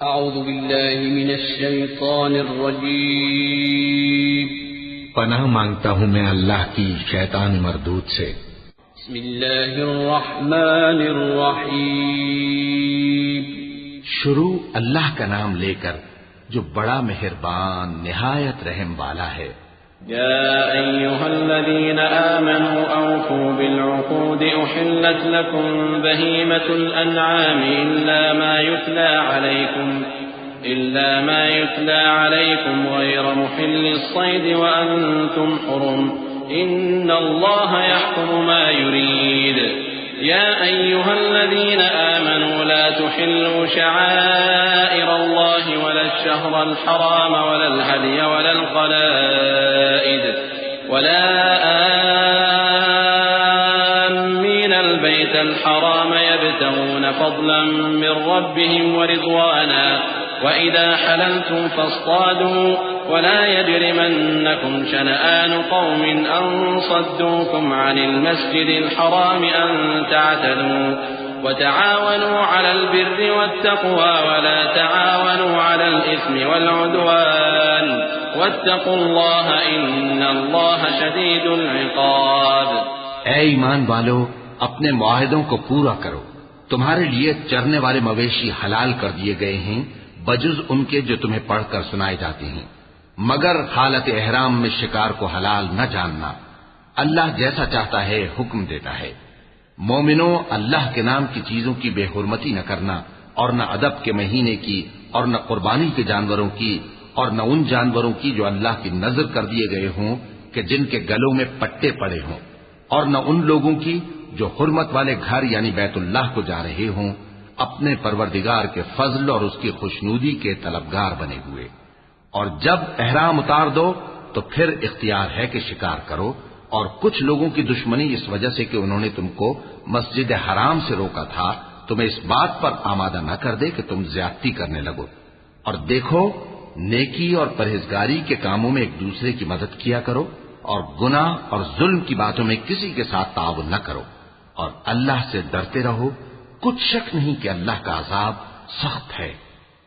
اعوذ باللہ من الشیطان الرجیم پناہ مانگتا ہوں میں اللہ کی شیطان مردود سے۔ بسم اللہ الرحمن الرحیم شروع اللہ کا نام لے کر جو بڑا مہربان نہایت رحم والا ہے۔ يا أيها الذين آمنوا أوفوا بالعقود أحلت لكم بهيمة الأنعام إلا ما يتلى عليكم غير محل الصيد وأنتم حرم إن الله يحكم ما يريد يا أيها الذين آمنوا لا تحلوا شعائر الله ولا الشهر الحرام ولا الهدي ولا القلائد ولا آمين البيت الحرام يبتغون فضلا من ربهم ورضوانا وإذا حللتم فاصطادوا ولا يجرمنكم شنآن قوم أن صدوكم عن المسجد الحرام أن تعتدوا وتعاونوا على البر والتقوى ولا تعاونوا على الإثم والعدوان واتقوا الله إن الله شديد العقاب۔ اے ایمان والو، اپنے معاہدوں کو پورا کرو۔ تمہارے لیے چرنے والے مویشی حلال کر دیے گئے ہیں بجز ان کے جو تمہیں پڑھ کر سنائے جاتے ہیں، مگر حالت احرام میں شکار کو حلال نہ جاننا۔ اللہ جیسا چاہتا ہے حکم دیتا ہے۔ مومنوں، اللہ کے نام کی چیزوں کی بے حرمتی نہ کرنا، اور نہ ادب کے مہینے کی، اور نہ قربانی کے جانوروں کی، اور نہ ان جانوروں کی جو اللہ کی نذر کر دیے گئے ہوں کہ جن کے گلوں میں پٹے پڑے ہوں، اور نہ ان لوگوں کی جو حرمت والے گھر یعنی بیت اللہ کو جا رہے ہوں، اپنے پروردگار کے فضل اور اس کی خوشنودی کے طلبگار بنے ہوئے۔ اور جب احرام اتار دو تو پھر اختیار ہے کہ شکار کرو، اور کچھ لوگوں کی دشمنی اس وجہ سے کہ انہوں نے تم کو مسجد حرام سے روکا تھا، تمہیں اس بات پر آمادہ نہ کر دے کہ تم زیادتی کرنے لگو۔ اور دیکھو، نیکی اور پرہیزگاری کے کاموں میں ایک دوسرے کی مدد کیا کرو، اور گناہ اور ظلم کی باتوں میں کسی کے ساتھ تعاون نہ کرو، اور اللہ سے ڈرتے رہو۔ کچھ شک نہیں کہ اللہ کا عذاب سخت ہے۔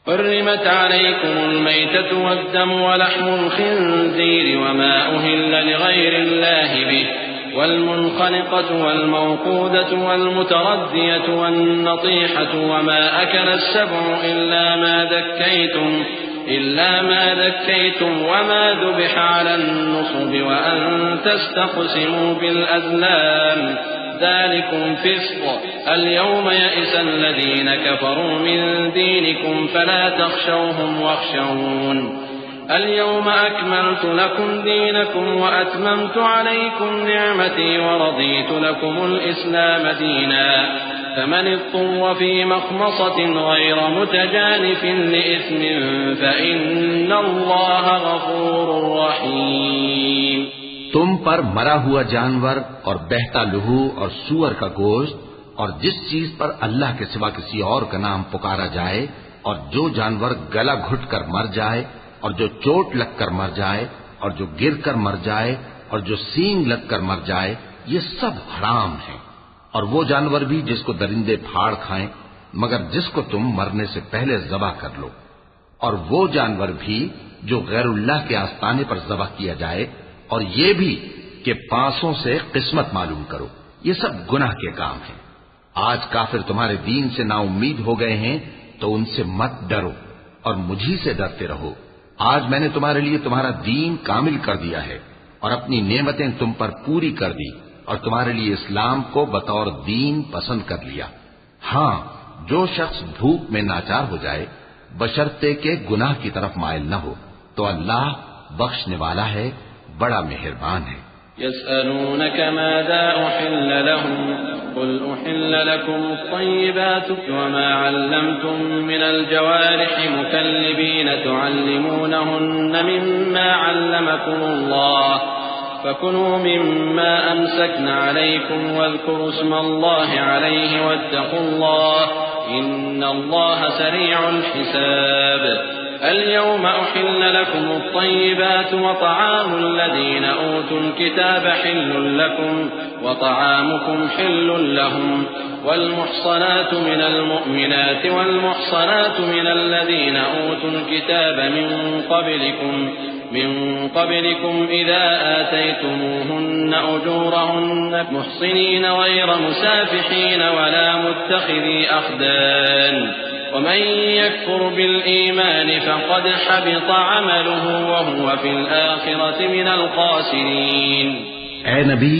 حرمت عليكم الميتة والدم ولحم الخنزير وما أهل لغير الله به والمنخنقة والموقودة والمتردية والنطيحة وما أكل السبع إلا ما ذكيتم وما ذبح على النصب وأن تستقسموا بالأزلام ذلكم فسق اليوم يئس الذين كفروا من دينكم فلا تخشوهم واخشون اليوم أكملت لكم دينكم وأتممت عليكم نعمتي ورضيت لكم الإسلام دينا فمن اضطر في مخمصة غير متجانف لإثم فإن الله غفور رحيم۔ تم پر مرا ہوا جانور اور بہتا لہو اور سور کا گوشت اور جس چیز پر اللہ کے سوا کسی اور کا نام پکارا جائے، اور جو جانور گلا گھٹ کر مر جائے، اور جو چوٹ لگ کر مر جائے، اور جو گر کر مر جائے، اور جو سینگ لگ کر مر جائے، یہ سب حرام ہیں۔ اور وہ جانور بھی جس کو درندے پھاڑ کھائیں، مگر جس کو تم مرنے سے پہلے ذبح کر لو، اور وہ جانور بھی جو غیر اللہ کے آستانے پر ذبح کیا جائے، اور یہ بھی کہ پانسوں سے قسمت معلوم کرو۔ یہ سب گناہ کے کام ہیں۔ آج کافر تمہارے دین سے نا امید ہو گئے ہیں تو ان سے مت ڈرو اور مجھی سے ڈرتے رہو۔ آج میں نے تمہارے لیے تمہارا دین کامل کر دیا ہے اور اپنی نعمتیں تم پر پوری کر دی، اور تمہارے لیے اسلام کو بطور دین پسند کر لیا۔ ہاں، جو شخص بھوک میں ناچار ہو جائے بشرطے کہ گناہ کی طرف مائل نہ ہو تو اللہ بخشنے والا ہے، بڑا مہربان ہے۔ يسألونك ماذا أحل لهم قل أحل لكم الطيبات وما علمتم من الجوارح مكلبين تعلمونهن مما علمكم الله فكلوا مما أمسكن عليكم واذكروا اسم الله عليه واتقوا الله إن الله سريع الحساب۔ اليوم أحل لكم الطيبات وطعام الذين أوتوا الكتاب حل لكم وطعامكم حل لهم والمحصنات من المؤمنات والمحصنات من الذين أوتوا الكتاب من قبلكم إذا آتيتموهن أجورهن محصنين غير مسافحين ولا متخذي أخدان ومن يكفر بالإيمان فقد حبط عمله وهو في الآخرة من الخاسرين. اے نبی،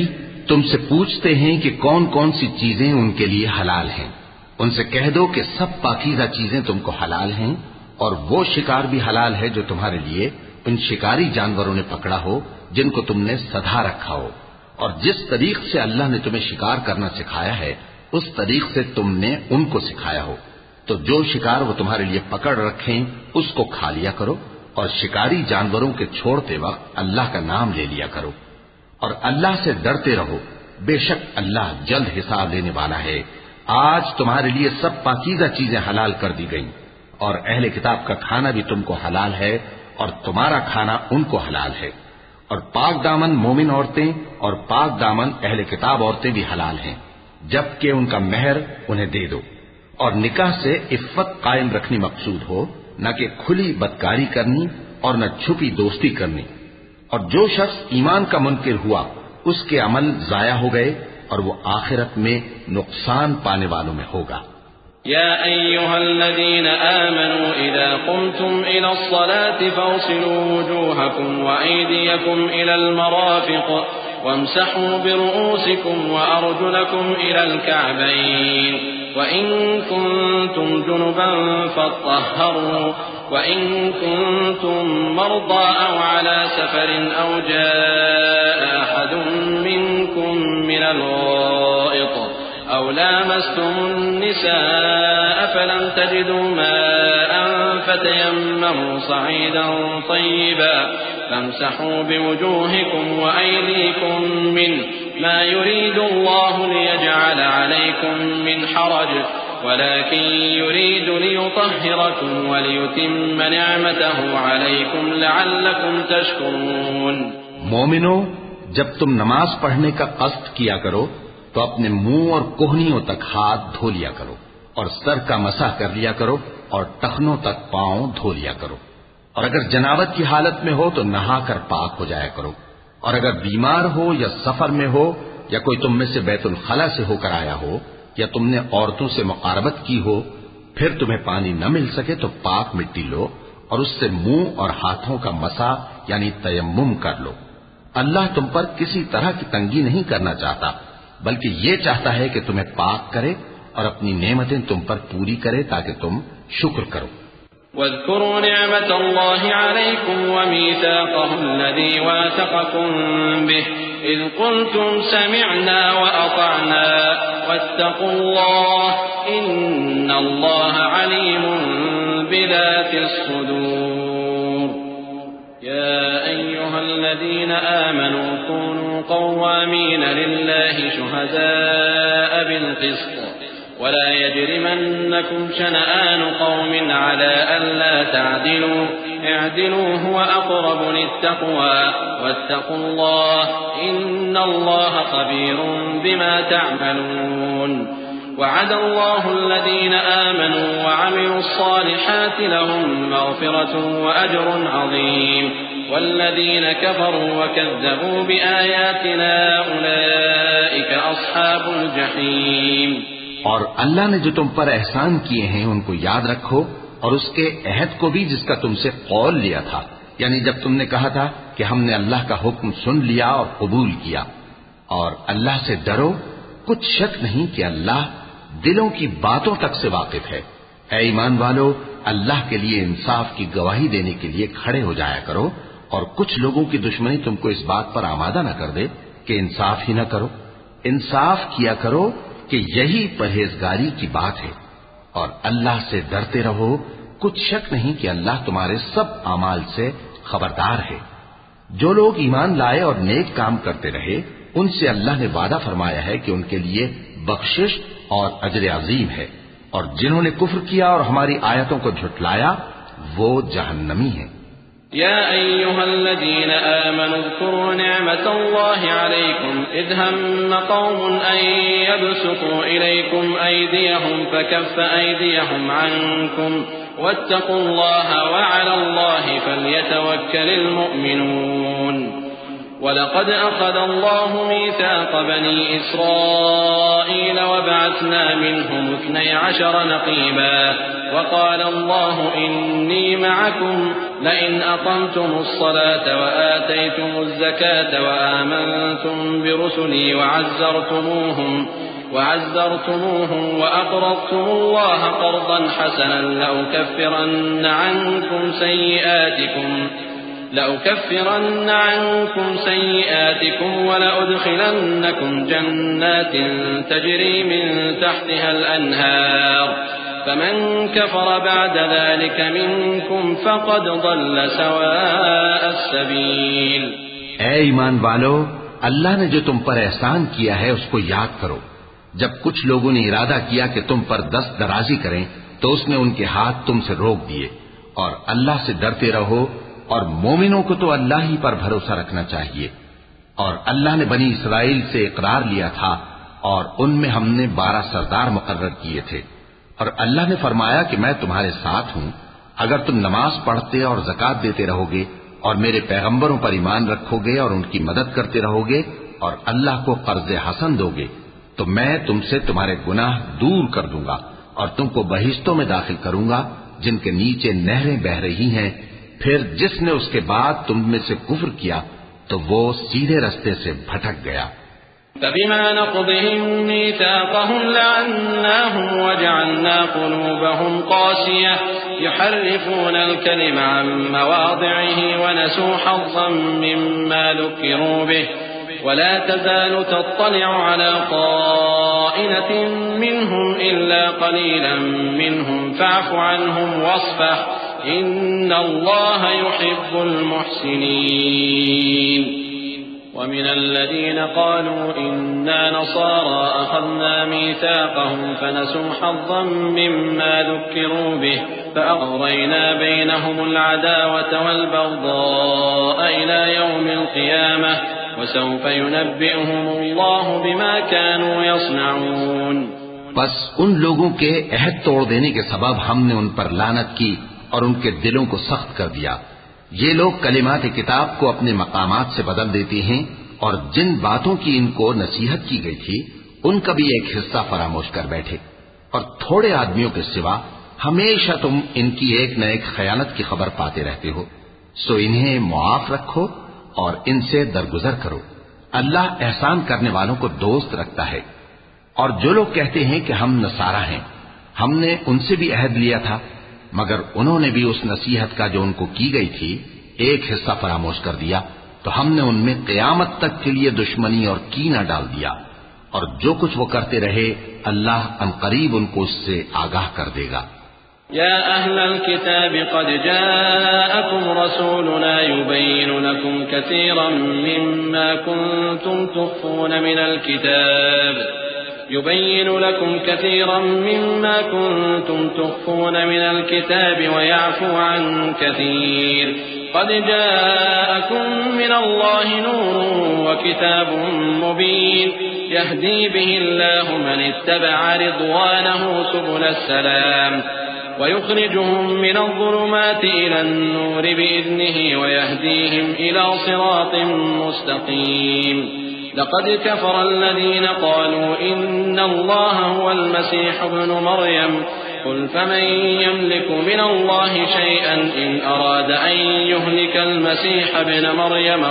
تم سے پوچھتے ہیں کہ کون کون سی چیزیں ان کے لیے حلال ہیں. ان سے کہہ دو کہ سب پاکیزہ چیزیں تم کو حلال ہیں، اور وہ شکار بھی حلال ہے جو تمہارے لیے ان شکاری جانوروں نے پکڑا ہو جن کو تم نے سدھا رکھا ہو، اور جس طریق سے اللہ نے تمہیں شکار کرنا سکھایا ہے اس طریق سے تم نے ان کو سکھایا ہو. تو جو شکار وہ تمہارے لیے پکڑ رکھیں اس کو کھا لیا کرو، اور شکاری جانوروں کے چھوڑتے وقت اللہ کا نام لے لیا کرو، اور اللہ سے ڈرتے رہو، بے شک اللہ جلد حساب لینے والا ہے. آج تمہارے لیے سب پاکیزہ چیزیں حلال کر دی گئیں، اور اہل کتاب کا کھانا بھی تم کو حلال ہے اور تمہارا کھانا ان کو حلال ہے. اور پاک دامن مومن عورتیں اور پاک دامن اہل کتاب عورتیں بھی حلال ہیں جبکہ ان کا مہر انہیں دے دو. اور نکاح سے عفت قائم رکھنی مقصود ہو، نہ کہ کھلی بدکاری کرنی اور نہ چھپی دوستی کرنی. اور جو شخص ایمان کا منکر ہوا اس کے عمل ضائع ہو گئے اور وہ آخرت میں نقصان پانے والوں میں ہوگا. يا أيها الذين آمنوا إذا قمتم إلى الصلاة فاغسلوا وجوهكم وأيديكم إلى المرافق وامسحوا برؤوسكم وأرجلكم إلى الكعبين وإن كنتم جنبا فاطهروا وإن كنتم مرضى أو على سفر أو جاء أحد منكم من الغائط أو لامستم النساء فلم تجدوا ماء فتيمموا صعيدا طيبا فامسحوا بوجوهكم وأيديكم منه ما يريد الله ليجعل عليكم من حرج ولكن يريد ليطهركم وليتم نعمته عليكم لعلكم تشكرون. مومنو، جب تم نماز پڑھنے کا قصد کیا کرو تو اپنے منہ اور کوہنیوں تک ہاتھ دھو لیا کرو اور سر کا مسح کر لیا کرو اور ٹخنوں تک پاؤں دھو لیا کرو. اور اگر جنابت کی حالت میں ہو تو نہا کر پاک ہو جایا کرو. اور اگر بیمار ہو یا سفر میں ہو یا کوئی تم میں سے بیت الخلا سے ہو کر آیا ہو یا تم نے عورتوں سے مقاربت کی ہو پھر تمہیں پانی نہ مل سکے تو پاک مٹی لو اور اس سے منہ اور ہاتھوں کا مسح یعنی تیمم کر لو. اللہ تم پر کسی طرح کی تنگی نہیں کرنا چاہتا بلکہ یہ چاہتا ہے کہ تمہیں پاک کرے اور اپنی نعمتیں تم پر پوری کرے تاکہ تم شکر کرو. واذكروا نعمة الله عليكم وميثاقه الذي واثقكم به إذ قلتم سمعنا وأطعنا واتقوا الله إن الله عليم بذات الصدور. يا أيها الذين آمنوا كونوا قوامين لله شهداء بالقسط ولا يجرمنكم شنآن قوم على ألا تعدلوا اعدلوا هو أقرب للتقوى واتقوا الله إن الله خبير بما تعملون. وعد الله الذين آمنوا وعملوا الصالحات لهم مغفرة وأجر عظيم والذين كفروا وكذبوا بآياتنا أولئك أصحاب الجحيم. اور اللہ نے جو تم پر احسان کیے ہیں ان کو یاد رکھو اور اس کے عہد کو بھی جس کا تم سے قول لیا تھا، یعنی جب تم نے کہا تھا کہ ہم نے اللہ کا حکم سن لیا اور قبول کیا. اور اللہ سے ڈرو، کچھ شک نہیں کہ اللہ دلوں کی باتوں تک سے واقف ہے. اے ایمان والو، اللہ کے لیے انصاف کی گواہی دینے کے لیے کھڑے ہو جایا کرو اور کچھ لوگوں کی دشمنی تم کو اس بات پر آمادہ نہ کر دے کہ انصاف ہی نہ کرو. انصاف کیا کرو کہ یہی پرہیزگاری کی بات ہے. اور اللہ سے ڈرتے رہو، کچھ شک نہیں کہ اللہ تمہارے سب اعمال سے خبردار ہے. جو لوگ ایمان لائے اور نیک کام کرتے رہے ان سے اللہ نے وعدہ فرمایا ہے کہ ان کے لیے بخشش اور اجر عظیم ہے. اور جنہوں نے کفر کیا اور ہماری آیتوں کو جھٹلایا وہ جہنمی ہیں۔ يا أيها الذين آمنوا اذكروا نعمة الله عليكم إذ هم قوم أن يبسطوا إليكم أيديهم فكف أيديهم عنكم واتقوا الله وعلى الله فليتوكل المؤمنون ولقد أخذ الله ميثاق بني إسرائيل وبعثنا منهم 12 نقيبا وقال الله إني معكم لئن أقمتم الصلاة وآتيتم الزكاة وآمنتم برسلي وعزرتموهم وأقرضتم الله قرضا حسنا لأكفرن عنكم سيئاتكم ولأدخلنكم جنات تجري من تحتها الأنهار فمن كفر بعد ذلك منكم فقد ضل سواء السبيل۔ اے ایمان والو، اللہ نے جو تم پر احسان کیا ہے اس کو یاد کرو۔ جب کچھ لوگوں نے ارادہ کیا کہ تم پر دست درازی کریں تو اس نے ان کے ہاتھ تم سے روک دیے، اور اللہ سے ڈرتے رہو، اور مومنوں کو تو اللہ ہی پر بھروسہ رکھنا چاہیے۔ اور اللہ نے بنی اسرائیل سے اقرار لیا تھا اور ان میں ہم نے 12 سردار مقرر کیے تھے، اور اللہ نے فرمایا کہ میں تمہارے ساتھ ہوں اگر تم نماز پڑھتے اور زکوٰۃ دیتے رہو گے اور میرے پیغمبروں پر ایمان رکھو گے اور ان کی مدد کرتے رہو گے اور اللہ کو قرض حسن دو گے تو میں تم سے تمہارے گناہ دور کر دوں گا اور تم کو بہشتوں میں داخل کروں گا جن کے نیچے نہریں بہ رہی ہیں۔ پھر جس نے اس کے بعد تم میں سے کفر کیا تو وہ سیدھے رستے سے بھٹک گیا۔ فبما نقضهم ميثاقهم لعناهم وجعلنا قلوبهم قاسية يحرفون الكلم عن مواضعه ونسوا حظا مما ذكروا به ولا تزال تطلع على طائنة منهم إلا قليلا منهم فاعف عنهم واصفح إن الله يحب المحسنين۔ ومن الذين قالوا إنا نصارى أخذنا ميثاقهم فنسوا حظا مما ذكروا به فأغرينا بينهم العداوة والبغضاء إلى يوم القيامة وسوف ينبئهم الله بما كانوا يصنعون۔ بس ان لوگوں کے عہد توڑ دینے کے سبب ہم نے ان پر لعنت کی اور ان کے دلوں کو سخت کر دیا۔ یہ لوگ کلمات کتاب کو اپنے مقامات سے بدل دیتے ہیں اور جن باتوں کی ان کو نصیحت کی گئی تھی ان کا بھی ایک حصہ فراموش کر بیٹھے، اور تھوڑے آدمیوں کے سوا ہمیشہ تم ان کی ایک نہ ایک خیانت کی خبر پاتے رہتے ہو۔ سو انہیں معاف رکھو اور ان سے درگزر کرو، اللہ احسان کرنے والوں کو دوست رکھتا ہے۔ اور جو لوگ کہتے ہیں کہ ہم نصارہ ہیں، ہم نے ان سے بھی عہد لیا تھا، مگر انہوں نے بھی اس نصیحت کا جو ان کو کی گئی تھی ایک حصہ فراموش کر دیا تو ہم نے ان میں قیامت تک کے لیے دشمنی اور کینہ ڈال دیا، اور جو کچھ وہ کرتے رہے اللہ عنقریب ان کو اس سے آگاہ کر دے گا۔ يا أهل الكتاب قد جاءكم رسولنا يبين لكم كثيرا مما كنتم تخفون من الكتاب ويعفو عن كثير قد جاءكم من الله نور وكتاب مبين يهدي به الله من اتبع رضوانه سبل السلام ويخرجهم من الظلمات إلى النور بإذنه ويهديهم إلى صراط مستقيم لقد كفر الذين قالوا إن الله هو المسيح ابن مريم قل فمن يملك من الله شيئا إن أراد أن يهلك المسيح ابن مريم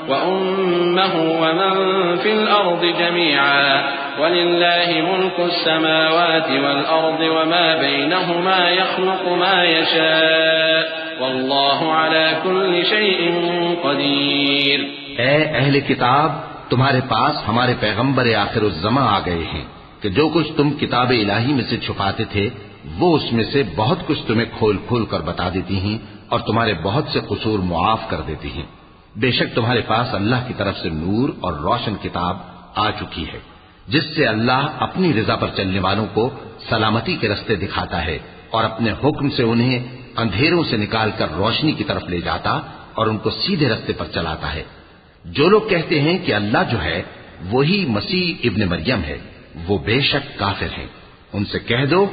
وأمه ومن في الأرض جميعا ولله ملك السماوات والأرض وما بينهما يخلق ما يشاء والله على كل شيء قدير۔ اے اہل کتاب، تمہارے پاس ہمارے پیغمبر آخر الزماں آ گئے ہیں کہ جو کچھ تم کتاب الہی میں سے چھپاتے تھے وہ اس میں سے بہت کچھ تمہیں کھول کھول کر بتا دیتی ہیں اور تمہارے بہت سے قصور معاف کر دیتی ہیں۔ بے شک تمہارے پاس اللہ کی طرف سے نور اور روشن کتاب آ چکی ہے جس سے اللہ اپنی رضا پر چلنے والوں کو سلامتی کے رستے دکھاتا ہے اور اپنے حکم سے انہیں اندھیروں سے نکال کر روشنی کی طرف لے جاتا اور ان کو سیدھے رستے پر چلاتا ہے۔ جو لوگ کہتے ہیں کہ اللہ جو ہے وہی مسیح ابن مریم ہے، وہ بے شک کافر ہیں۔ ان سے کہہ دو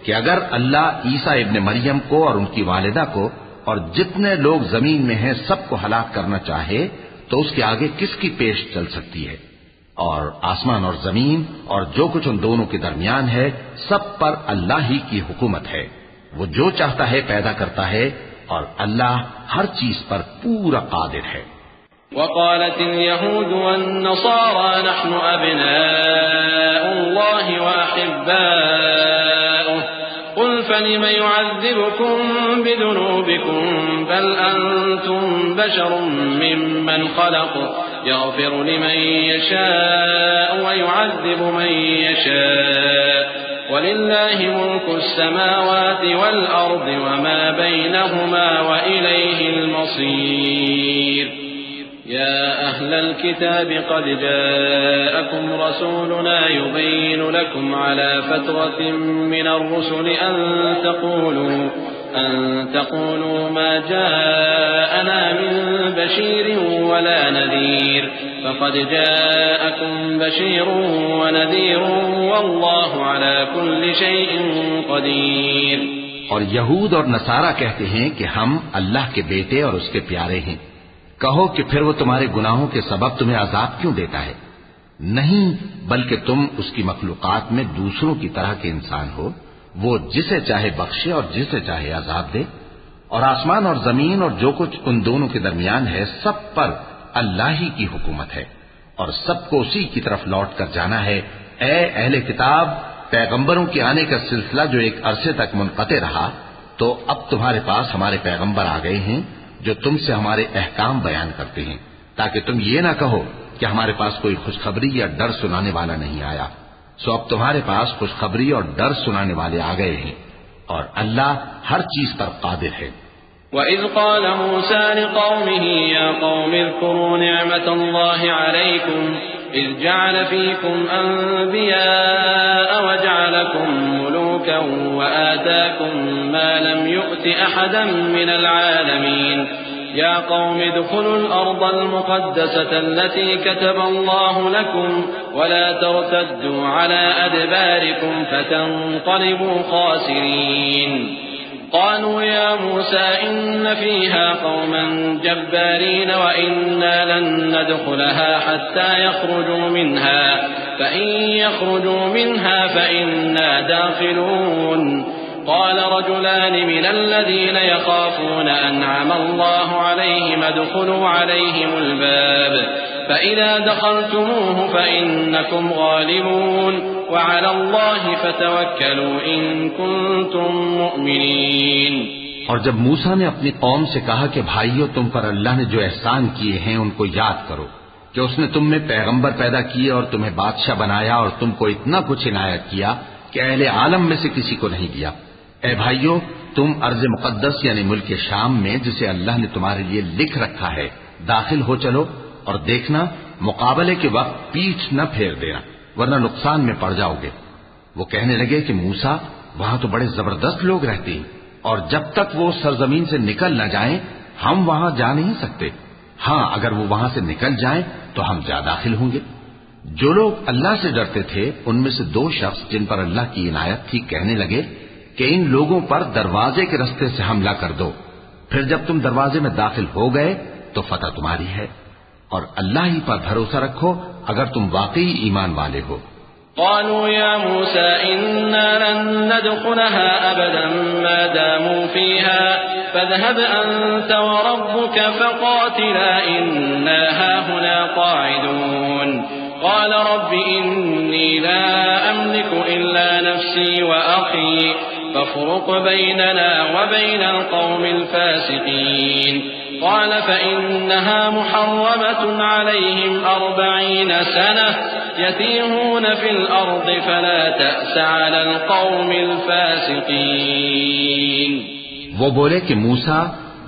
کہ اگر اللہ عیسیٰ ابن مریم کو اور ان کی والدہ کو اور جتنے لوگ زمین میں ہیں سب کو ہلاک کرنا چاہے تو اس کے آگے کس کی پیش چل سکتی ہے؟ اور آسمان اور زمین اور جو کچھ ان دونوں کے درمیان ہے سب پر اللہ ہی کی حکومت ہے، وہ جو چاہتا ہے پیدا کرتا ہے اور اللہ ہر چیز پر پورا قادر ہے۔ وقالت اليهود والنصارى نحن أبناء الله وأحباؤه قل فلم يعذبكم بذنوبكم بل أنتم بشر ممن خلق يغفر لمن يشاء ويعذب من يشاء ولله ملك السماوات والأرض وما بينهما وإليه المصير يا أهل الكتاب قد جاءكم رسولنا يبين لكم على فترة من الرسل أن تقولوا ما جاءنا من بشير ولا نذير فقد جاءكم بشير ونذير والله على كل شيء قدير۔ اور یہود اور نصارہ کہتے ہیں کہ ہم اللہ کے بیٹے اور اس کے پیارے ہیں۔ کہو کہ پھر وہ تمہارے گناہوں کے سبب تمہیں عذاب کیوں دیتا ہے؟ نہیں، بلکہ تم اس کی مخلوقات میں دوسروں کی طرح کے انسان ہو، وہ جسے چاہے بخشے اور جسے چاہے عذاب دے۔ اور آسمان اور زمین اور جو کچھ ان دونوں کے درمیان ہے سب پر اللہ ہی کی حکومت ہے اور سب کو اسی کی طرف لوٹ کر جانا ہے۔ اے اہل کتاب، پیغمبروں کے آنے کا سلسلہ جو ایک عرصے تک منقطع رہا، تو اب تمہارے پاس ہمارے پیغمبر آ گئے ہیں جو تم سے ہمارے احکام بیان کرتے ہیں، تاکہ تم یہ نہ کہو کہ ہمارے پاس کوئی خوشخبری یا ڈر سنانے والا نہیں آیا۔ سو اب تمہارے پاس خوشخبری اور ڈر سنانے والے آ گئے ہیں اور اللہ ہر چیز پر قادر ہے۔ وَإِذْ قَالَ مُوسَى لِقَوْمِهِ يَا قَوْمِ اذْكُرُوا نِعْمَةَ اللَّهِ عَلَيْكُمْ إِذْ جَعَلَ فِيكُمْ أَنْبِيَاءَ وَجَعَلَكُمْ مُلُوكًا وَآتَاكُمْ مَا لَمْ يُؤْتِ أَحَدًا مِنَ الْعَالَمِينَ يَا قَوْمِ ادْخُلُوا الْأَرْضَ الْمُقَدَّسَةَ الَّتِي كَتَبَ اللَّهُ لَكُمْ وَلَا تَرْتَدُّوا عَلَى أَدْبَارِكُمْ فَتَنقَلِبُوا خَاسِرِينَ قالوا يا موسى إن فيها قوما جبارين وإنا لن ندخلها حتى يخرجوا منها فإن يخرجوا منها فإنا داخلون قال رجلان من الذين يخافون أنعم الله عليهم ادخلوا عليهم الباب فإذا دخلتموه فإنكم غالبون وعلى الله فتوكلوا إن كنتم مؤمنين۔ اور جب موسیٰ نے اپنی قوم سے کہا کہ بھائیو، تم پر اللہ نے جو احسان کیے ہیں ان کو یاد کرو، کہ اس نے تم میں پیغمبر پیدا کیے اور تمہیں بادشاہ بنایا اور تم کو اتنا کچھ عنایت کیا کہ اہل عالم میں سے کسی کو نہیں دیا۔ اے بھائیو، تم ارض مقدس یعنی ملک شام میں جسے اللہ نے تمہارے لیے لکھ رکھا ہے داخل ہو چلو، اور دیکھنا مقابلے کے وقت پیٹھ نہ پھیر دینا ورنہ نقصان میں پڑ جاؤ گے۔ وہ کہنے لگے کہ موسیٰ، وہاں تو بڑے زبردست لوگ رہتے ہیں اور جب تک وہ سرزمین سے نکل نہ جائیں ہم وہاں جا نہیں سکتے۔ ہاں، اگر وہ وہاں سے نکل جائیں تو ہم جا داخل ہوں گے۔ جو لوگ اللہ سے ڈرتے تھے ان میں سے دو شخص جن پر اللہ کی عنایت تھی کہنے لگے کہ ان لوگوں پر دروازے کے رستے سے حملہ کر دو، پھر جب تم دروازے میں داخل ہو گئے تو فتح تمہاری ہے، اور اللہ ہی پر بھروسہ رکھو اگر تم واقعی ایمان والے ہو۔ قالوا يا موسى إنا لن ندخلها أبدا ما داموا فيها فاذهب أنت وربك فقاتلا إنا هاهنا قاعدون قال رب إني لا أملك إلا نفسي وأخي فافرق بيننا وبين القوم الفاسقين قال فإنها محرمة عليهم 40 سنة يتيهون في الأرض فلا تأس على القوم الفاسقين۔ وہ بولے کہ موسیٰ،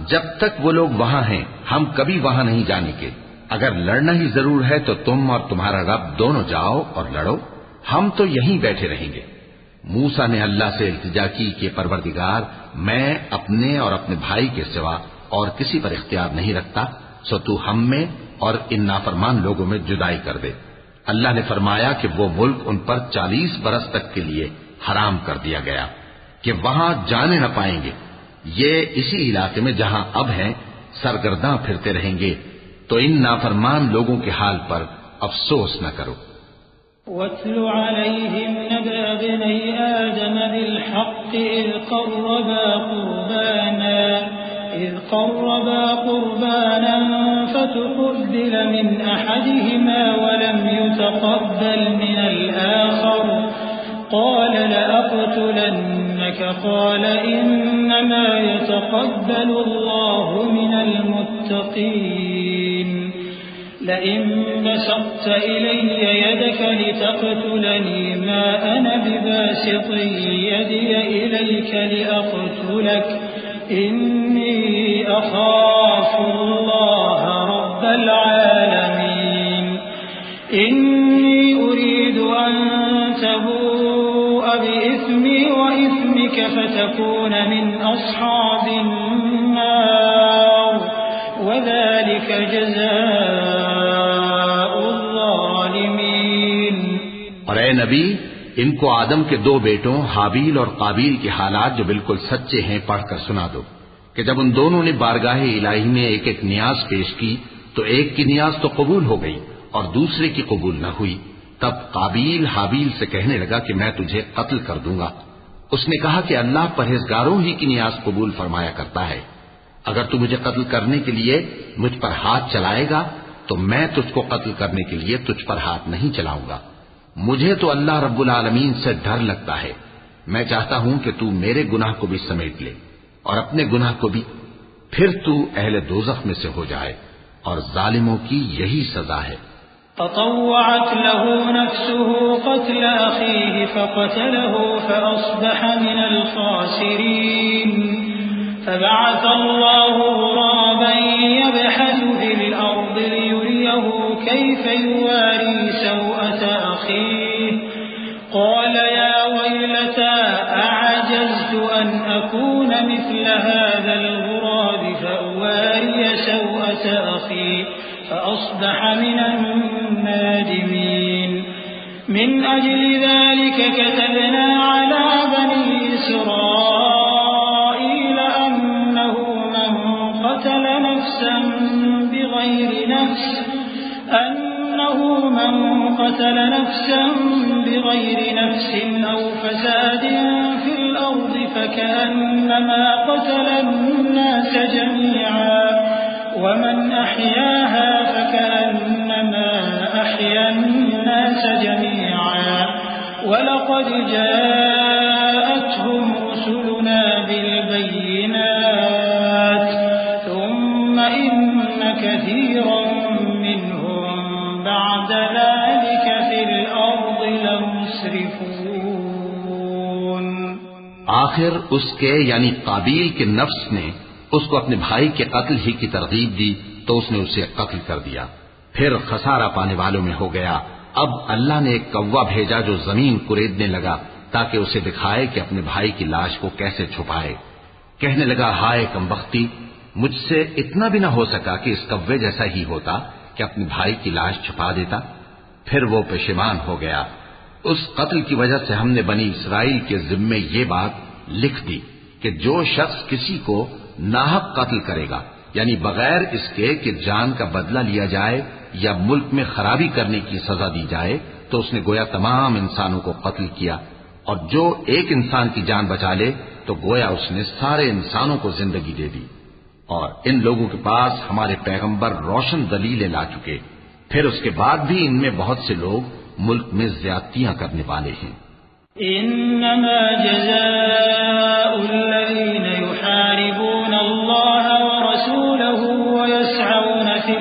جب تک وہ لوگ وہاں ہیں ہم کبھی وہاں نہیں جانے کے، اگر لڑنا ہی ضرور ہے تو تم اور تمہارا رب دونوں جاؤ اور لڑو، ہم تو یہیں بیٹھے رہیں گے۔ موسیٰ نے اللہ سے التجا کی کہ پروردگار میں اپنے اور اپنے بھائی کے سوا اور کسی پر اختیار نہیں رکھتا، سو تو ہم میں اور ان نافرمان لوگوں میں جدائی کر دے۔ اللہ نے فرمایا کہ وہ ملک ان پر 40 برس تک کے لیے حرام کر دیا گیا کہ وہاں جانے نہ پائیں گے، یہ اسی علاقے میں جہاں اب ہیں سرگرداں پھرتے رہیں گے، تو ان نافرمان لوگوں کے حال پر افسوس نہ کرو۔ وَاتْلُ عَلَيْهِمْ نَبَأَ ابْنَيْ آدَمَ بِالْحَقِّ إِذْ قَرَّبَا قُرْبَانًا فَتُقُبِّلَ مِنْ أَحَدِهِمَا وَلَمْ يُتَقَبَّلْ مِنَ الْآخَرِ قَالَ لَأَقْتُلَنَّكَ قَالَ إِنَّمَا يَتَقَبَّلُ اللَّهُ مِنَ الْمُتَّقِينَ لئن بسطت إلي يدك لتقتلني ما أنا بباسط يدي إليك لأقتلك إني أخاف الله رب العالمين إني أريد أن تبوء بإثمي وإثمك فتكون من أصحاب النار وذلك جزاء الظالمين۔ اور اے نبی، ان کو آدم کے 2 بیٹوں حابیل اور قابیل کے حالات جو بالکل سچے ہیں پڑھ کر سنا دو کہ جب ان دونوں نے بارگاہ الہی میں ایک ایک نیاز پیش کی تو ایک کی نیاز تو قبول ہو گئی اور دوسرے کی قبول نہ ہوئی۔ تب قابیل حابیل سے کہنے لگا کہ میں تجھے قتل کر دوں گا۔ اس نے کہا کہ اللہ پرہیزگاروں ہی کی نیاز قبول فرمایا کرتا ہے، اگر تو مجھے قتل کرنے کے لیے مجھ پر ہاتھ چلائے گا تو میں تجھ کو قتل کرنے کے لیے تجھ پر ہاتھ نہیں چلاؤں گا۔ مجھے تو اللہ رب العالمین سے ڈر لگتا ہے، میں چاہتا ہوں کہ تو میرے گناہ کو بھی سمیٹ لے اور اپنے گناہ کو بھی، پھر تو اہل دوزخ میں سے ہو جائے، اور ظالموں کی یہی سزا ہے۔ فطوعت له نفسه قتل أخيه فقتله فأصبح من الخاسرين فبعث الله غرابا يبحث في الأرض ليريه كيف يواري سوءة أخيه قال يا ويلتى أعجزت أن أكون مثل هذا الغراب فأواري سوءة أخي فأصبح من النادمين من أجل ذلك كتبنا على بني إسرائيل أنه من قتل نفسا بغير نفس أو فساد في الأرض فكأنما قتل الناس جميعا ومن أحياها فكأنما أحيا الناس جميعا ولقد جاءتهم رسلنا بالبينات ثم إن كثيرا منهم بعد ذلك في الأرض لمسرفون۔ آخر اس کے یعنی قابیل کے نفس نے اس کو اپنے بھائی کے قتل ہی کی ترغیب دی تو اس نے اسے قتل کر دیا، پھر خسارہ پانے والوں میں ہو گیا۔ اب اللہ نے ایک کوا بھیجا جو زمین کریدنے لگا تاکہ اسے دکھائے کہ اپنے بھائی کی لاش کو کیسے چھپائے۔ کہنے لگا ہائے کمبختی، مجھ سے اتنا بھی نہ ہو سکا کہ اس کوے جیسا ہی ہوتا کہ اپنے بھائی کی لاش چھپا دیتا۔ پھر وہ پشیمان ہو گیا۔ اس قتل کی وجہ سے ہم نے بنی اسرائیل کے ذمے یہ بات لکھ دی کہ جو شخص کسی کو ناحق قتل کرے گا، یعنی بغیر اس کے کہ جان کا بدلہ لیا جائے یا ملک میں خرابی کرنے کی سزا دی جائے، تو اس نے گویا تمام انسانوں کو قتل کیا، اور جو ایک انسان کی جان بچا لے تو گویا اس نے سارے انسانوں کو زندگی دے دی۔ اور ان لوگوں کے پاس ہمارے پیغمبر روشن دلیلیں لا چکے، پھر اس کے بعد بھی ان میں بہت سے لوگ ملک میں زیادتیاں کرنے والے ہیں۔ انما جزاء الذين يحاربون الله ورسوله ويسعون في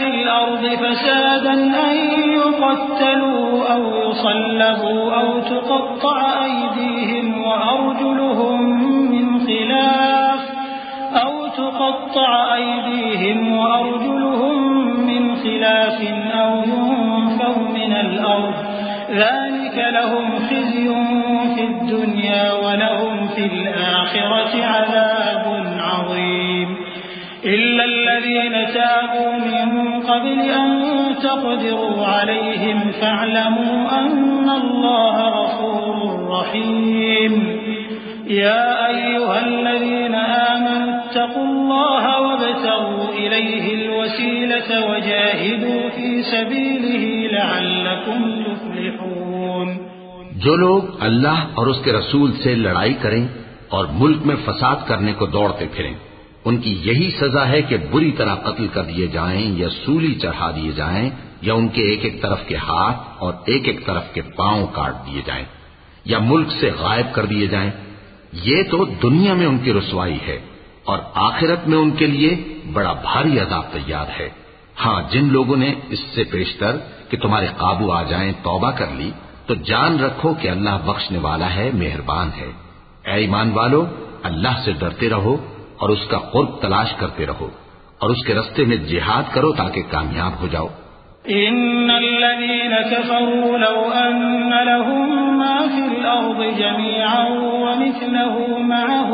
الأرض فسادا أن يقتلوا أو يصلبوا أو تقطع أيديهم وأرجلهم من خلاف أو ينفوا من الأرض ذلك لهم خزي في الدنيا ولهم في الآخرة عذاب عظيم إلا الذين تابوا من قبل أن تقدروا عليهم فاعلموا أن الله غفور رحيم يا أيها الذين آمنوا اتقوا الله وابتغوا إليه الوسيلة وجاهدوا في سبيله لعلكم تفلحون. جو لوگ اللہ اور اس کے رسول سے لڑائی کریں اور ملک میں فساد کرنے کو دوڑتے پھریں، ان کی یہی سزا ہے کہ بری طرح قتل کر دیے جائیں یا سولی چڑھا دیے جائیں یا ان کے ایک ایک طرف کے ہاتھ اور ایک ایک طرف کے پاؤں کاٹ دیے جائیں یا ملک سے غائب کر دیے جائیں. یہ تو دنیا میں ان کی رسوائی ہے اور آخرت میں ان کے لیے بڑا بھاری عذاب تیار ہے. ہاں، جن لوگوں نے اس سے پیشتر کہ تمہارے قابو آ جائیں توبہ کر لی تو جان رکھو کہ اللہ بخشنے والا ہے، مہربان ہے. اے ایمان والو، اللہ سے ڈرتے رہو اور اس کا قرب تلاش کرتے رہو اور اس کے رستے میں جہاد کرو تاکہ کامیاب ہو جاؤ. إن الذين كفروا لو أن لهم ما في الأرض جميعا ومثله معه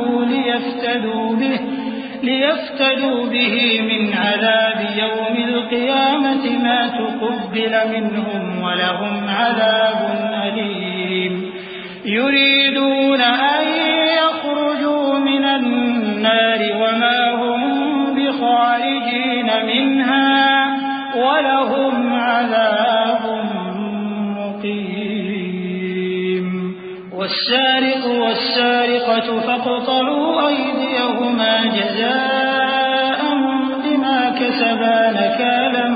ليفتدوا به من عذاب يوم القيامة ما تقبل منهم ولهم عذاب أليم. يريدون أن يخرجوا من النار وما هم بخارجين منها ولهم عذاب مقيم. والسارق والسارقة فاقطعوا أيديهما جزاء بما كسبا نكالا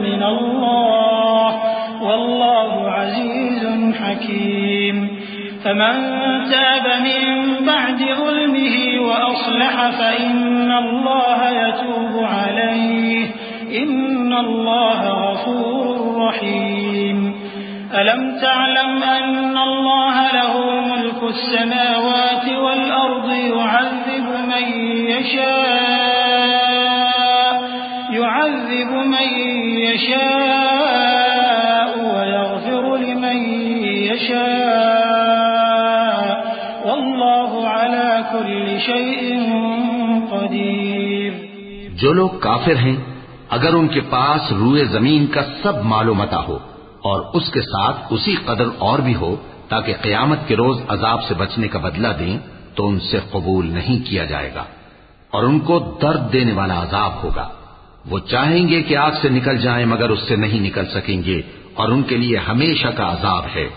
من الله والله عزيز حكيم. فمن تاب من بعد ظلمه وأصلح فإن الله يتوب عليه إن الله غفور رحيم. ألم تعلم أن الله له ملك السماوات والأرض يعذب من يشاء ويغفر لمن يشاء والله على كل شيء قدير. جو لوگ کافر ہیں اگر ان کے پاس روئے زمین کا سب مال و متاع ہو اور اس کے ساتھ اسی قدر اور بھی ہو تاکہ قیامت کے روز عذاب سے بچنے کا بدلہ دیں تو ان سے قبول نہیں کیا جائے گا اور ان کو درد دینے والا عذاب ہوگا. وہ چاہیں گے کہ آگ سے نکل جائیں مگر اس سے نہیں نکل سکیں گے اور ان کے لیے ہمیشہ کا عذاب ہے.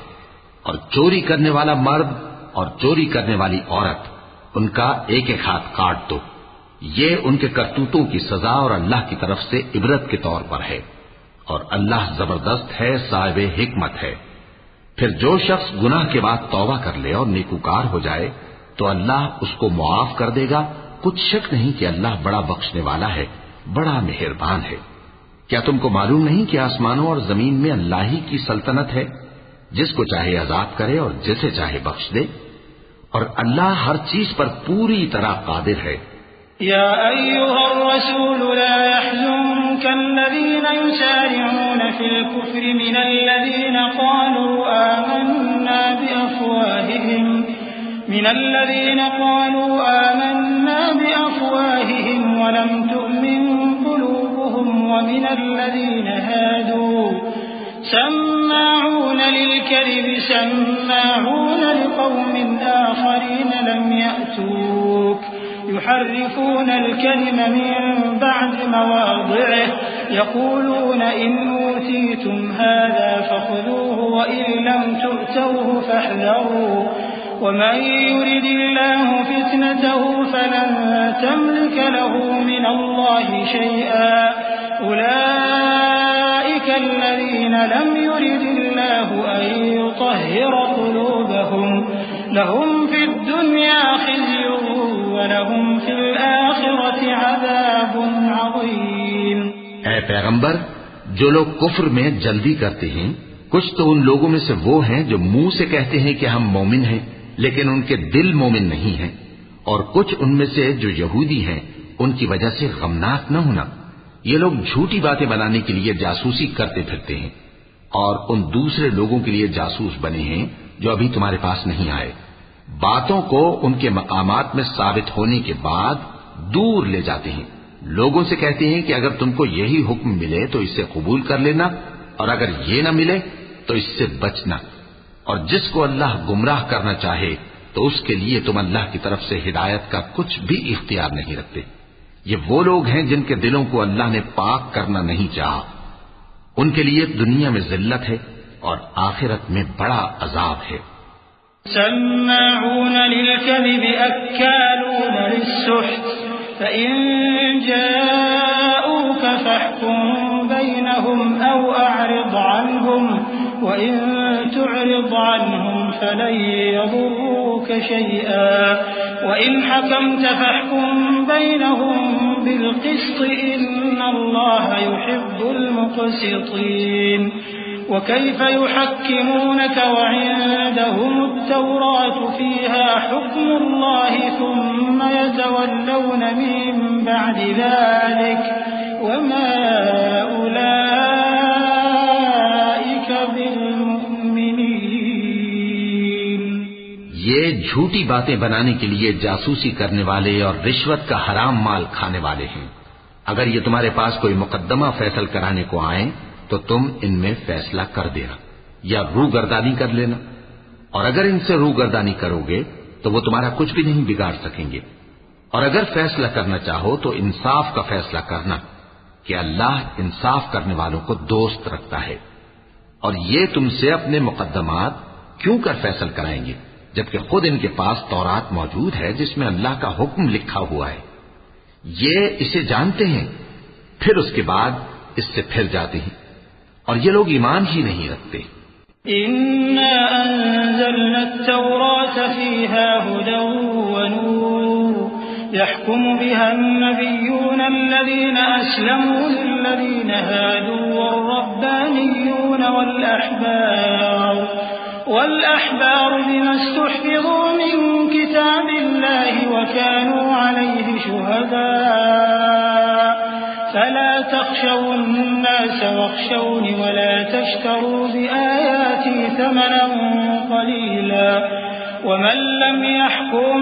اور چوری کرنے والا مرد اور چوری کرنے والی عورت ان کا ایک ایک ہاتھ کاٹ دو. یہ ان کے کرتوتوں کی سزا اور اللہ کی طرف سے عبرت کے طور پر ہے اور اللہ زبردست ہے، صاحب حکمت ہے. پھر جو شخص گناہ کے بعد توبہ کر لے اور نیکوکار ہو جائے تو اللہ اس کو معاف کر دے گا. کچھ شک نہیں کہ اللہ بڑا بخشنے والا ہے، بڑا مہربان ہے. کیا تم کو معلوم نہیں کہ آسمانوں اور زمین میں اللہ ہی کی سلطنت ہے، جس کو چاہے عذاب کرے اور جسے چاہے بخش دے، اور اللہ ہر چیز پر پوری طرح قادر ہے. يا أيها الرسول لا يحزنك الذين يسارعون في الكفر من الذين قالوا آمنا بأفواههم ولم تؤمن قلوبهم ومن الذين هادوا سماعون للكذب سماعون لقوم آخرين لم يأتوك يحرفون الكلم من بعد مواضعه يقولون إن أوتيتم هذا فخذوه وإن لم تؤتوه فاحذروا ومن يرد الله فتنته فلن تملك له من الله شيئا أولئك الذين لم يرد الله أن يطهر قلوبهم لهم في الدنيا خزي ولهم في الآخرة عذاب عظيم. اے پیغمبر، جو لوگ کفر میں جلدی کرتے ہیں کچھ تو ان لوگوں میں سے وہ ہیں جو منہ سے کہتے ہیں کہ ہم مومن ہیں لیکن ان کے دل مومن نہیں ہیں، اور کچھ ان میں سے جو یہودی ہیں ان کی وجہ سے غمناک نہ ہونا. یہ لوگ جھوٹی باتیں بنانے کے لیے جاسوسی کرتے پھرتے ہیں اور ان دوسرے لوگوں کے لیے جاسوس بنے ہیں جو ابھی تمہارے پاس نہیں آئے، باتوں کو ان کے مقامات میں ثابت ہونے کے بعد دور لے جاتے ہیں، لوگوں سے کہتے ہیں کہ اگر تم کو یہی حکم ملے تو اسے قبول کر لینا، اور اگر یہ نہ ملے تو اس سے بچنا، اور جس کو اللہ گمراہ کرنا چاہے تو اس کے لیے تم اللہ کی طرف سے ہدایت کا کچھ بھی اختیار نہیں رکھتے۔ یہ وہ لوگ ہیں جن کے دلوں کو اللہ نے پاک کرنا نہیں چاہا، ان کے لیے دنیا میں ذلت ہے اور آخرت میں بڑا عذاب ہے۔ سماعون للكذب أكالون للسحت فإن جاءوك فاحكم بينهم أو أعرض عنهم وإن تعرض عنهم فلن يضروك شيئا وإن حكمت فاحكم بينهم بالقسط إن الله يحب المقسطين وكيف يحكمونك وعندهم التوراة فيها حكم الله ثم يتولون من بعد ذلك وما أولئك بالمؤمنين۔ یہ جھوٹی باتیں بنانے کے لیے جاسوسی کرنے والے اور رشوت کا حرام مال کھانے والے ہیں۔ اگر یہ تمہارے پاس کوئی مقدمہ فیصل کرانے کو آئیں تو تم ان میں فیصلہ کر دینا یا روگردانی کر لینا، اور اگر ان سے روگردانی کرو گے تو وہ تمہارا کچھ بھی نہیں بگاڑ سکیں گے، اور اگر فیصلہ کرنا چاہو تو انصاف کا فیصلہ کرنا کہ اللہ انصاف کرنے والوں کو دوست رکھتا ہے۔ اور یہ تم سے اپنے مقدمات کیوں کر فیصل کرائیں گے جبکہ خود ان کے پاس تورات موجود ہے جس میں اللہ کا حکم لکھا ہوا ہے، یہ اسے جانتے ہیں، پھر اس کے بعد اس سے پھر جاتے ہیں، اور یہ لوگ ایمان ہی نہیں رکھتے۔ إنا أنزلنا التوراة فيها هدى ونور يحكم بها النبيون الذين أسلموا للذين هادوا والربانيون والأحبار بما استحفظوا من كتاب الله وكانوا عليه شهداء فلا تخشوا الناس واخشوني ولا تشتروا بآياتي ثمنا قليلا ومن لم يحكم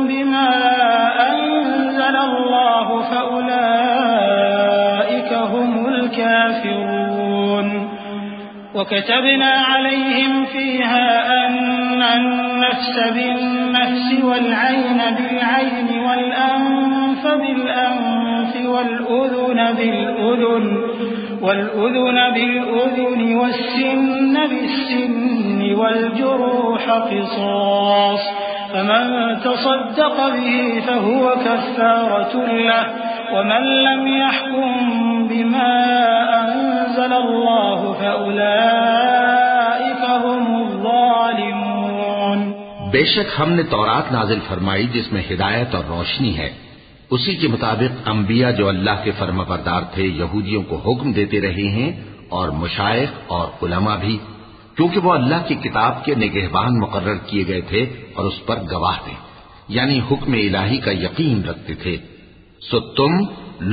بما أنزل الله فأولئك هم الكافرون وكتبنا عليهم فيها أن النفس بالنفس والعين بالعين والأنف بالأنف والأذن بالأذن والسن بالسن والجروح قصاص فمن تصدق به فهو كفارة له ومن لم يحكم بما أنزل الله فأولئك هم الظالمون۔ بے شک ہم نے تورات نازل فرمائی جس میں ہدایت اور روشنی ہے، اسی کے مطابق انبیاء جو اللہ کے فرما بردار تھے یہودیوں کو حکم دیتے رہے ہیں، اور مشائخ اور علماء بھی، کیونکہ وہ اللہ کی کتاب کے نگہبان مقرر کیے گئے تھے اور اس پر گواہ تھے، یعنی حکم الہی کا یقین رکھتے تھے۔ سو تم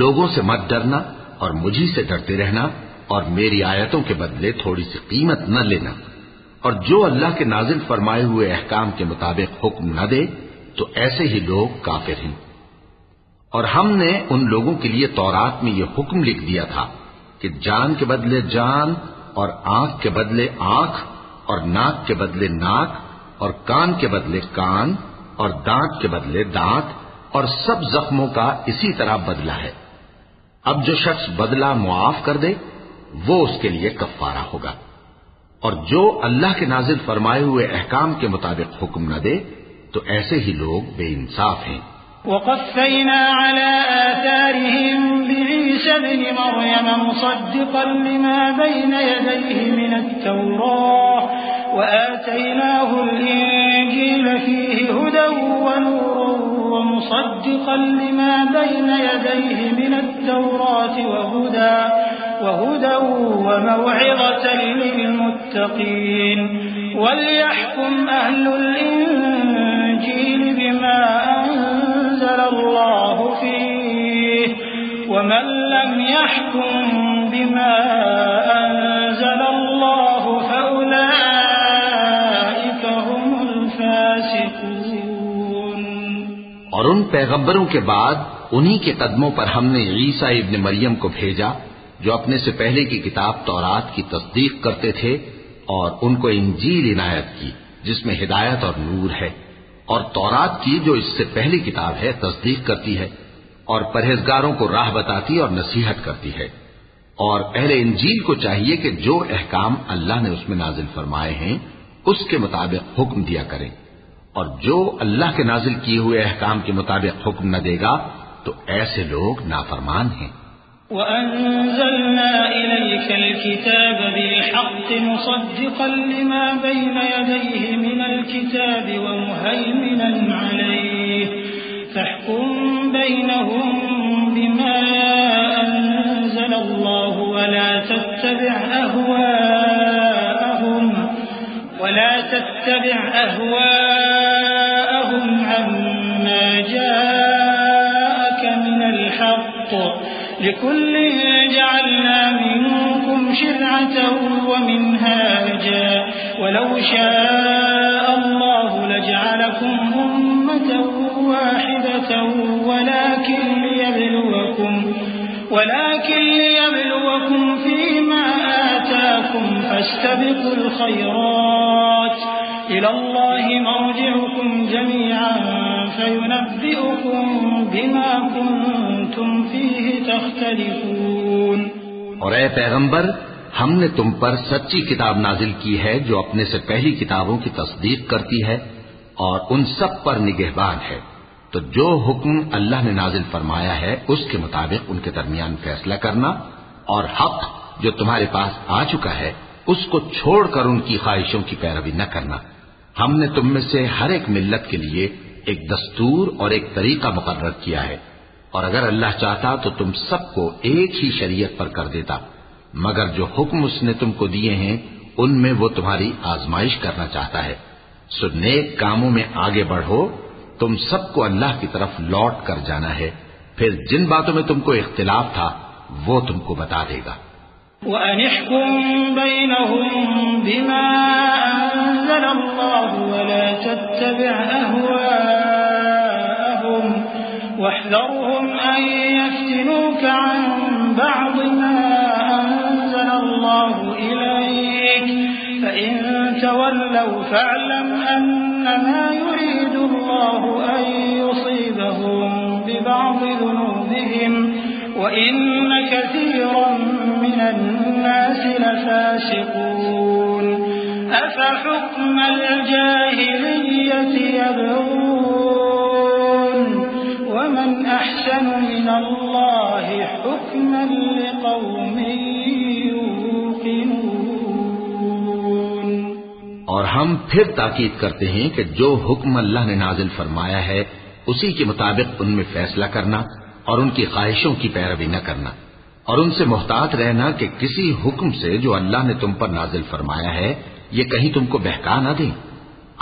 لوگوں سے مت ڈرنا اور مجھی سے ڈرتے رہنا، اور میری آیتوں کے بدلے تھوڑی سی قیمت نہ لینا، اور جو اللہ کے نازل فرمائے ہوئے احکام کے مطابق حکم نہ دے تو ایسے ہی لوگ کافر ہیں۔ اور ہم نے ان لوگوں کے لیے تورات میں یہ حکم لکھ دیا تھا کہ جان کے بدلے جان، اور آنکھ کے بدلے آنکھ، اور ناک کے بدلے ناک، اور کان کے بدلے کان، اور دانت کے بدلے دانت، اور سب زخموں کا اسی طرح بدلہ ہے۔ اب جو شخص بدلہ معاف کر دے وہ اس کے لیے کفارہ ہوگا، اور جو اللہ کے نازل فرمائے ہوئے احکام کے مطابق حکم نہ دے تو ایسے ہی لوگ بے انصاف ہیں۔ وقفينا على آثارهم بعيسى ابن مريم مصدقا لما بين يديه من التوراة وآتيناه الإنجيل فيه هدى ونور ومصدقا لما بين يديه من التوراة وهدى وموعظة للمتقين وليحكم أهل الإنجيل بما أنزل الله فيه ومن لم يحكم بما أنزل الله اور ان پیغمبروں کے بعد انہی کے قدموں پر ہم نے عیسیٰ ابن مریم کو بھیجا جو اپنے سے پہلے کی کتاب تورات کی تصدیق کرتے تھے، اور ان کو انجیل عنایت کی جس میں ہدایت اور نور ہے، اور تورات کی جو اس سے پہلی کتاب ہے تصدیق کرتی ہے اور پرہیزگاروں کو راہ بتاتی اور نصیحت کرتی ہے۔ اور اہل انجیل کو چاہیے کہ جو احکام اللہ نے اس میں نازل فرمائے ہیں اس کے مطابق حکم دیا کریں، اور جو اللہ کے نازل کیے ہوئے احکام کے مطابق حکم نہ دے گا تو ایسے لوگ نافرمان ہیں۔ وَأَنزَلْنَا إِلَيْكَ الْكِتَابَ بِالْحَقِّ مُصَدِّقًا لِمَا بَيْنَ يَدَيْهِ مِنَ الْكِتَابِ وَمُهَيْمِنًا عَلَيْهِ فَاحْكُم بَيْنَهُم بِمَا أَنزَلَ اللَّهُ وَلَا تَتَّبِعْ أَهْوَاءَهُمْ عَمَّا جَاءَكَ مِنَ الْحَقِّ لِكُلٍّ جَعَلْنَا مِنكُمْ شِرْعَةً وَمِنْهَاجًا وَلَوْ شَاءَ اللَّهُ لَجَعَلَكُمْ أُمَّةً وَاحِدَةً ولكن ليبلوكم فيما آتاكم فاستبقوا الخيرات إلى الله مرجعكم جميعا فينبئكم بما كنتم فيه تختلفون۔ اور اے پیغمبر، ہم نے تم پر سچی کتاب نازل کی ہے جو اپنے سے پہلی کتابوں کی تصدیق کرتی ہے اور ان سب پر نگہبان ہے، تو جو حکم اللہ نے نازل فرمایا ہے اس کے مطابق ان کے درمیان فیصلہ کرنا، اور حق جو تمہارے پاس آ چکا ہے اس کو چھوڑ کر ان کی خواہشوں کی پیروی نہ کرنا۔ ہم نے تم میں سے ہر ایک ملت کے لیے ایک دستور اور ایک طریقہ مقرر کیا ہے، اور اگر اللہ چاہتا تو تم سب کو ایک ہی شریعت پر کر دیتا، مگر جو حکم اس نے تم کو دیے ہیں ان میں وہ تمہاری آزمائش کرنا چاہتا ہے۔ سو نیک کاموں میں آگے بڑھو، تم سب کو اللہ کی طرف لوٹ کر جانا ہے، پھر جن باتوں میں تم کو اختلاف تھا وہ تم کو بتا دے گا۔ وَأَنِ احْكُم بَيْنَهُم بِمَا أَنزَلَ اللَّهُ وَلَا تَتَّبِعْ أَهْوَاءَهُمْ وَاحْذَرْهُمْ أَن يَفْتِنُوكَ عَن بَعْضِ مَا أَنزَلَ اللَّهُ إِلَيْكَ فَإِن تَوَلَّوْا فَاعْلَمْ أَنَّمَا يُرِيدُ اللَّهُ أَن يُصِيبَهُم بِبَعْضِ ذُنُوبِهِمْ وَإِنَّ كَثِيرًا مِّنَ النَّاسِ لَفَاسِقُونَ أَفَحُكْمَ الْجَاهِلِيَّةِ يَبْغُونَ وَمَنْ أَحْسَنُ مِنَ اللَّهِ حُكْمًا لِقَوْمٍ يُوقِنُونَ۔ اور ہم پھر تاکید کرتے ہیں کہ جو حکم اللہ نے نازل فرمایا ہے اسی کے مطابق ان میں فیصلہ کرنا اور ان کی خواہشوں کی پیروی نہ کرنا، اور ان سے محتاط رہنا کہ کسی حکم سے جو اللہ نے تم پر نازل فرمایا ہے یہ کہیں تم کو بہکا نہ دیں۔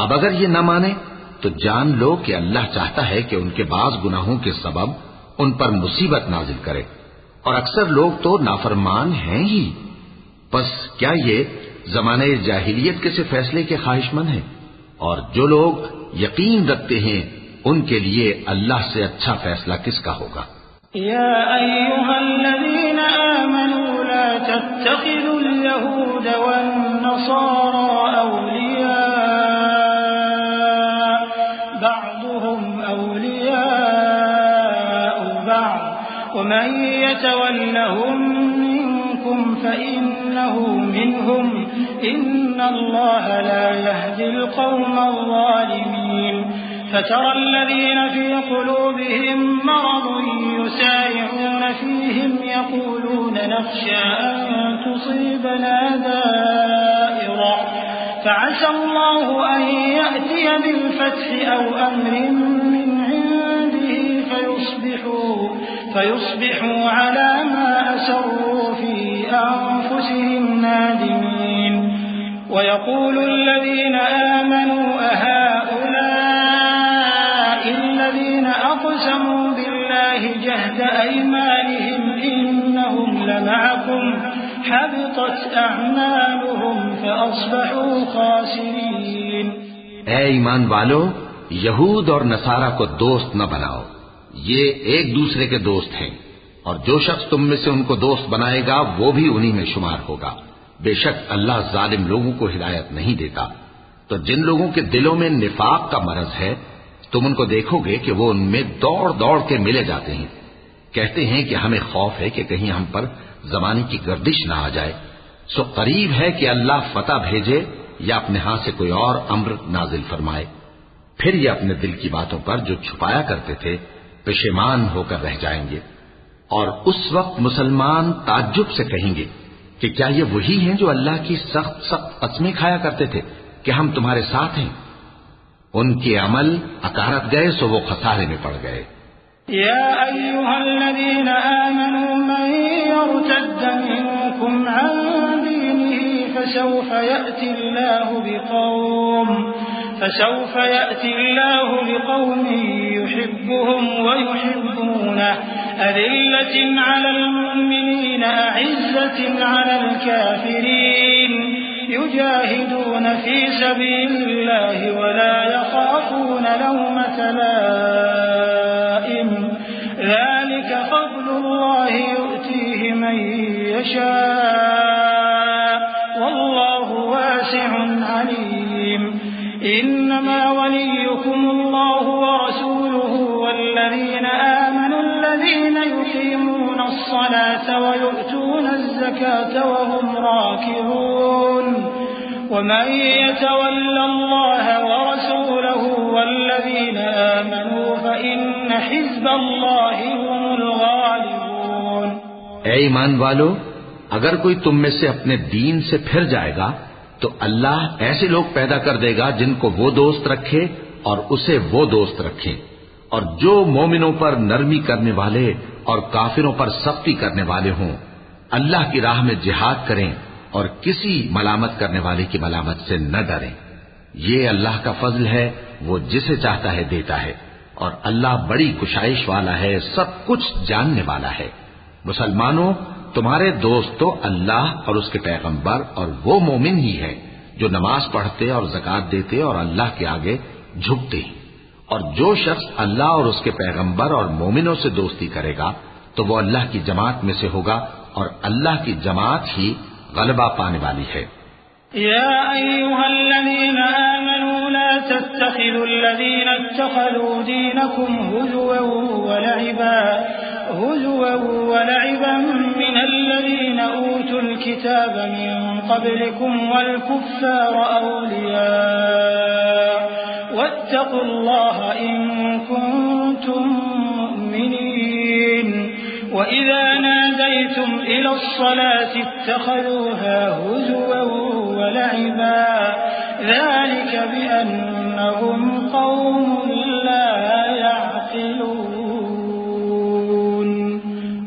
اب اگر یہ نہ مانے تو جان لو کہ اللہ چاہتا ہے کہ ان کے بعض گناہوں کے سبب ان پر مصیبت نازل کرے، اور اکثر لوگ تو نافرمان ہیں ہی۔ پس کیا یہ زمانہ جاہلیت کے سے فیصلے کے خواہش مند ہیں؟ اور جو لوگ یقین رکھتے ہیں ان کے لیے اللہ سے اچھا فیصلہ کس کا ہوگا؟ یا ایھا الذین آمنوا لا تتخذوا اليهود والنصارى اولیاء بعضهم اولیاء بعض ومن يتولهم منكم فإنه منهم إن الله لا يهدي القوم الظالمين فترى الذين في قلوبهم مرض يسارعون فيهم يقولون نخشى أن تصيبنا دائرة فعسى الله أن يأتي بالفتح أو أمر من عنده فيصبحوا على ما أسروا في أنفسهم نادمين ويقول الذين آمنوا أهؤلاء الذين أقسموا بالله جهد أيمانهم إنهم لمعكم حبطت أعمالهم فأصبحوا خاسرين۔ اے ایمان والو، یہود اور نصارہ کو دوست نہ بناؤ، یہ ایک دوسرے کے دوست ہیں، اور جو شخص تم میں سے ان کو دوست بنائے گا وہ بھی انہی میں شمار ہوگا۔ بے شک اللہ ظالم لوگوں کو ہدایت نہیں دیتا۔ تو جن لوگوں کے دلوں میں نفاق کا مرض ہے تم ان کو دیکھو گے کہ وہ ان میں دوڑ دوڑ کے ملے جاتے ہیں، کہتے ہیں کہ ہمیں خوف ہے کہ کہیں ہم پر زمانے کی گردش نہ آ جائے، سو قریب ہے کہ اللہ فتح بھیجے یا اپنے ہاں سے کوئی اور امر نازل فرمائے، پھر یہ اپنے دل کی باتوں پر جو چھپایا کرتے تھے پشیمان ہو کر رہ جائیں گے۔ اور اس وقت مسلمان تعجب سے کہیں گے کہ کیا یہ وہی ہیں جو اللہ کی سخت سخت قسمیں کھایا کرتے تھے کہ ہم تمہارے ساتھ ہیں؟ ان کے عمل اکارت گئے سو وہ خسارے میں پڑ گئے۔ يا أيها الذين آمنوا من يرتد منكم عن دينه فسوف يأتي الله بقوم يحبهم ويحبونه أذلة على المؤمنين أعزة على الكافرين يجاهدون في سبيل الله ولا يخافون لومة لائم ذلك فضل الله يؤتيه من يشاء والله واسع عليم إنما وليكم الله ورسوله والذين آمنوا الذين يقيمون الصلاة ويؤتون الزكاة وهم راكعون ومن يتول الله ورسوله والذين آمنوا فإن حزب الله هم الغالبون۔ اے ایمان والو، اگر کوئی تم میں سے اپنے دین سے پھر جائے گا تو اللہ ایسے لوگ پیدا کر دے گا جن کو وہ دوست رکھے اور اسے وہ دوست رکھے، اور جو مومنوں پر نرمی کرنے والے اور کافروں پر سختی کرنے والے ہوں، اللہ کی راہ میں جہاد کریں اور کسی ملامت کرنے والے کی ملامت سے نہ ڈریں۔ یہ اللہ کا فضل ہے، وہ جسے چاہتا ہے دیتا ہے، اور اللہ بڑی کشائش والا ہے، سب کچھ جاننے والا ہے۔ مسلمانوں، تمہارے دوست تو اللہ اور اس کے پیغمبر اور وہ مومن ہی ہیں جو نماز پڑھتے اور زکوٰۃ دیتے اور اللہ کے آگے جھکتے ہیں، اور جو شخص اللہ اور اس کے پیغمبر اور مومنوں سے دوستی کرے گا تو وہ اللہ کی جماعت میں سے ہوگا، اور اللہ کی جماعت ہی غلبہ پانے والی ہے۔ يا أيها الذين آمنوا لا تتخذوا الذين اتخذوا دينكم هزوا ولعبا من الذين أوتوا الكتاب من قبلكم والكفار أولياء واتقوا الله إن كنتم مؤمنين وإذا ناديتم إلى الصلاة اتخذوها هزوا ولعبا ذلك بأنهم قوم لا يعقلون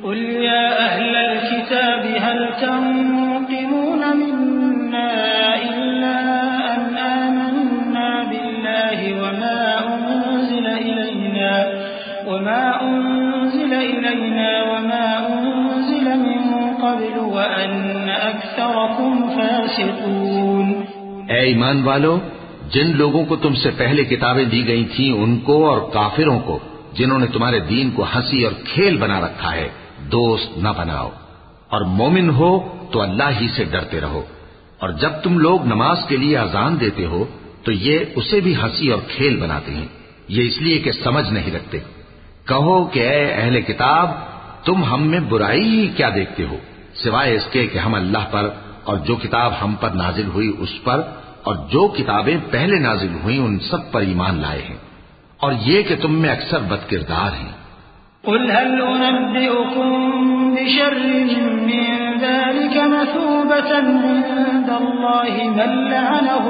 قل يا أهل الكتاب هل تنقمون منا إلا أن آمنا بالله وما أنزل إلينا وما أنزل من قبل وأن أكثركم فاسقون۔ اے ایمان والو، جن لوگوں کو تم سے پہلے کتابیں دی گئی تھیں ان کو اور کافروں کو جنہوں نے تمہارے دین کو ہنسی اور کھیل بنا رکھا ہے دوست نہ بناؤ، اور مومن ہو تو اللہ ہی سے ڈرتے رہو، اور جب تم لوگ نماز کے لیے اذان دیتے ہو تو یہ اسے بھی ہنسی اور کھیل بناتے ہیں، یہ اس لیے کہ سمجھ نہیں رکھتے۔ کہو کہ اے اہل کتاب، تم ہم میں برائی ہی کیا دیکھتے ہو، سوائے اس کے کہ ہم اللہ پر اور جو کتاب ہم پر نازل ہوئی اس پر اور جو کتابیں پہلے نازل ہوئیں ان سب پر ایمان لائے ہیں، اور یہ کہ تم میں اکثر بد کردار ہیں۔ قل هل أنبئكم بشر من ذلك مثوبة عند الله من لعنه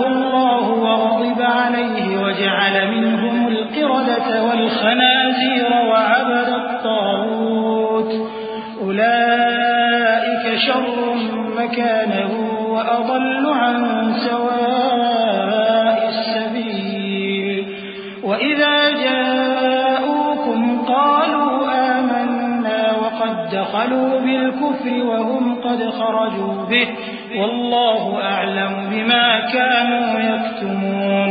الله وغضب عليه وجعل منهم القردة والخنازير وعبد الطاغوت أولئك شر مكانا وأضل عن سواء السبيل وإذا جاءوكم قالوا آمنا وقد دخلوا بالكفر وهم قد خرجوا به والله أعلم أعلم بما كانوا يكتمون.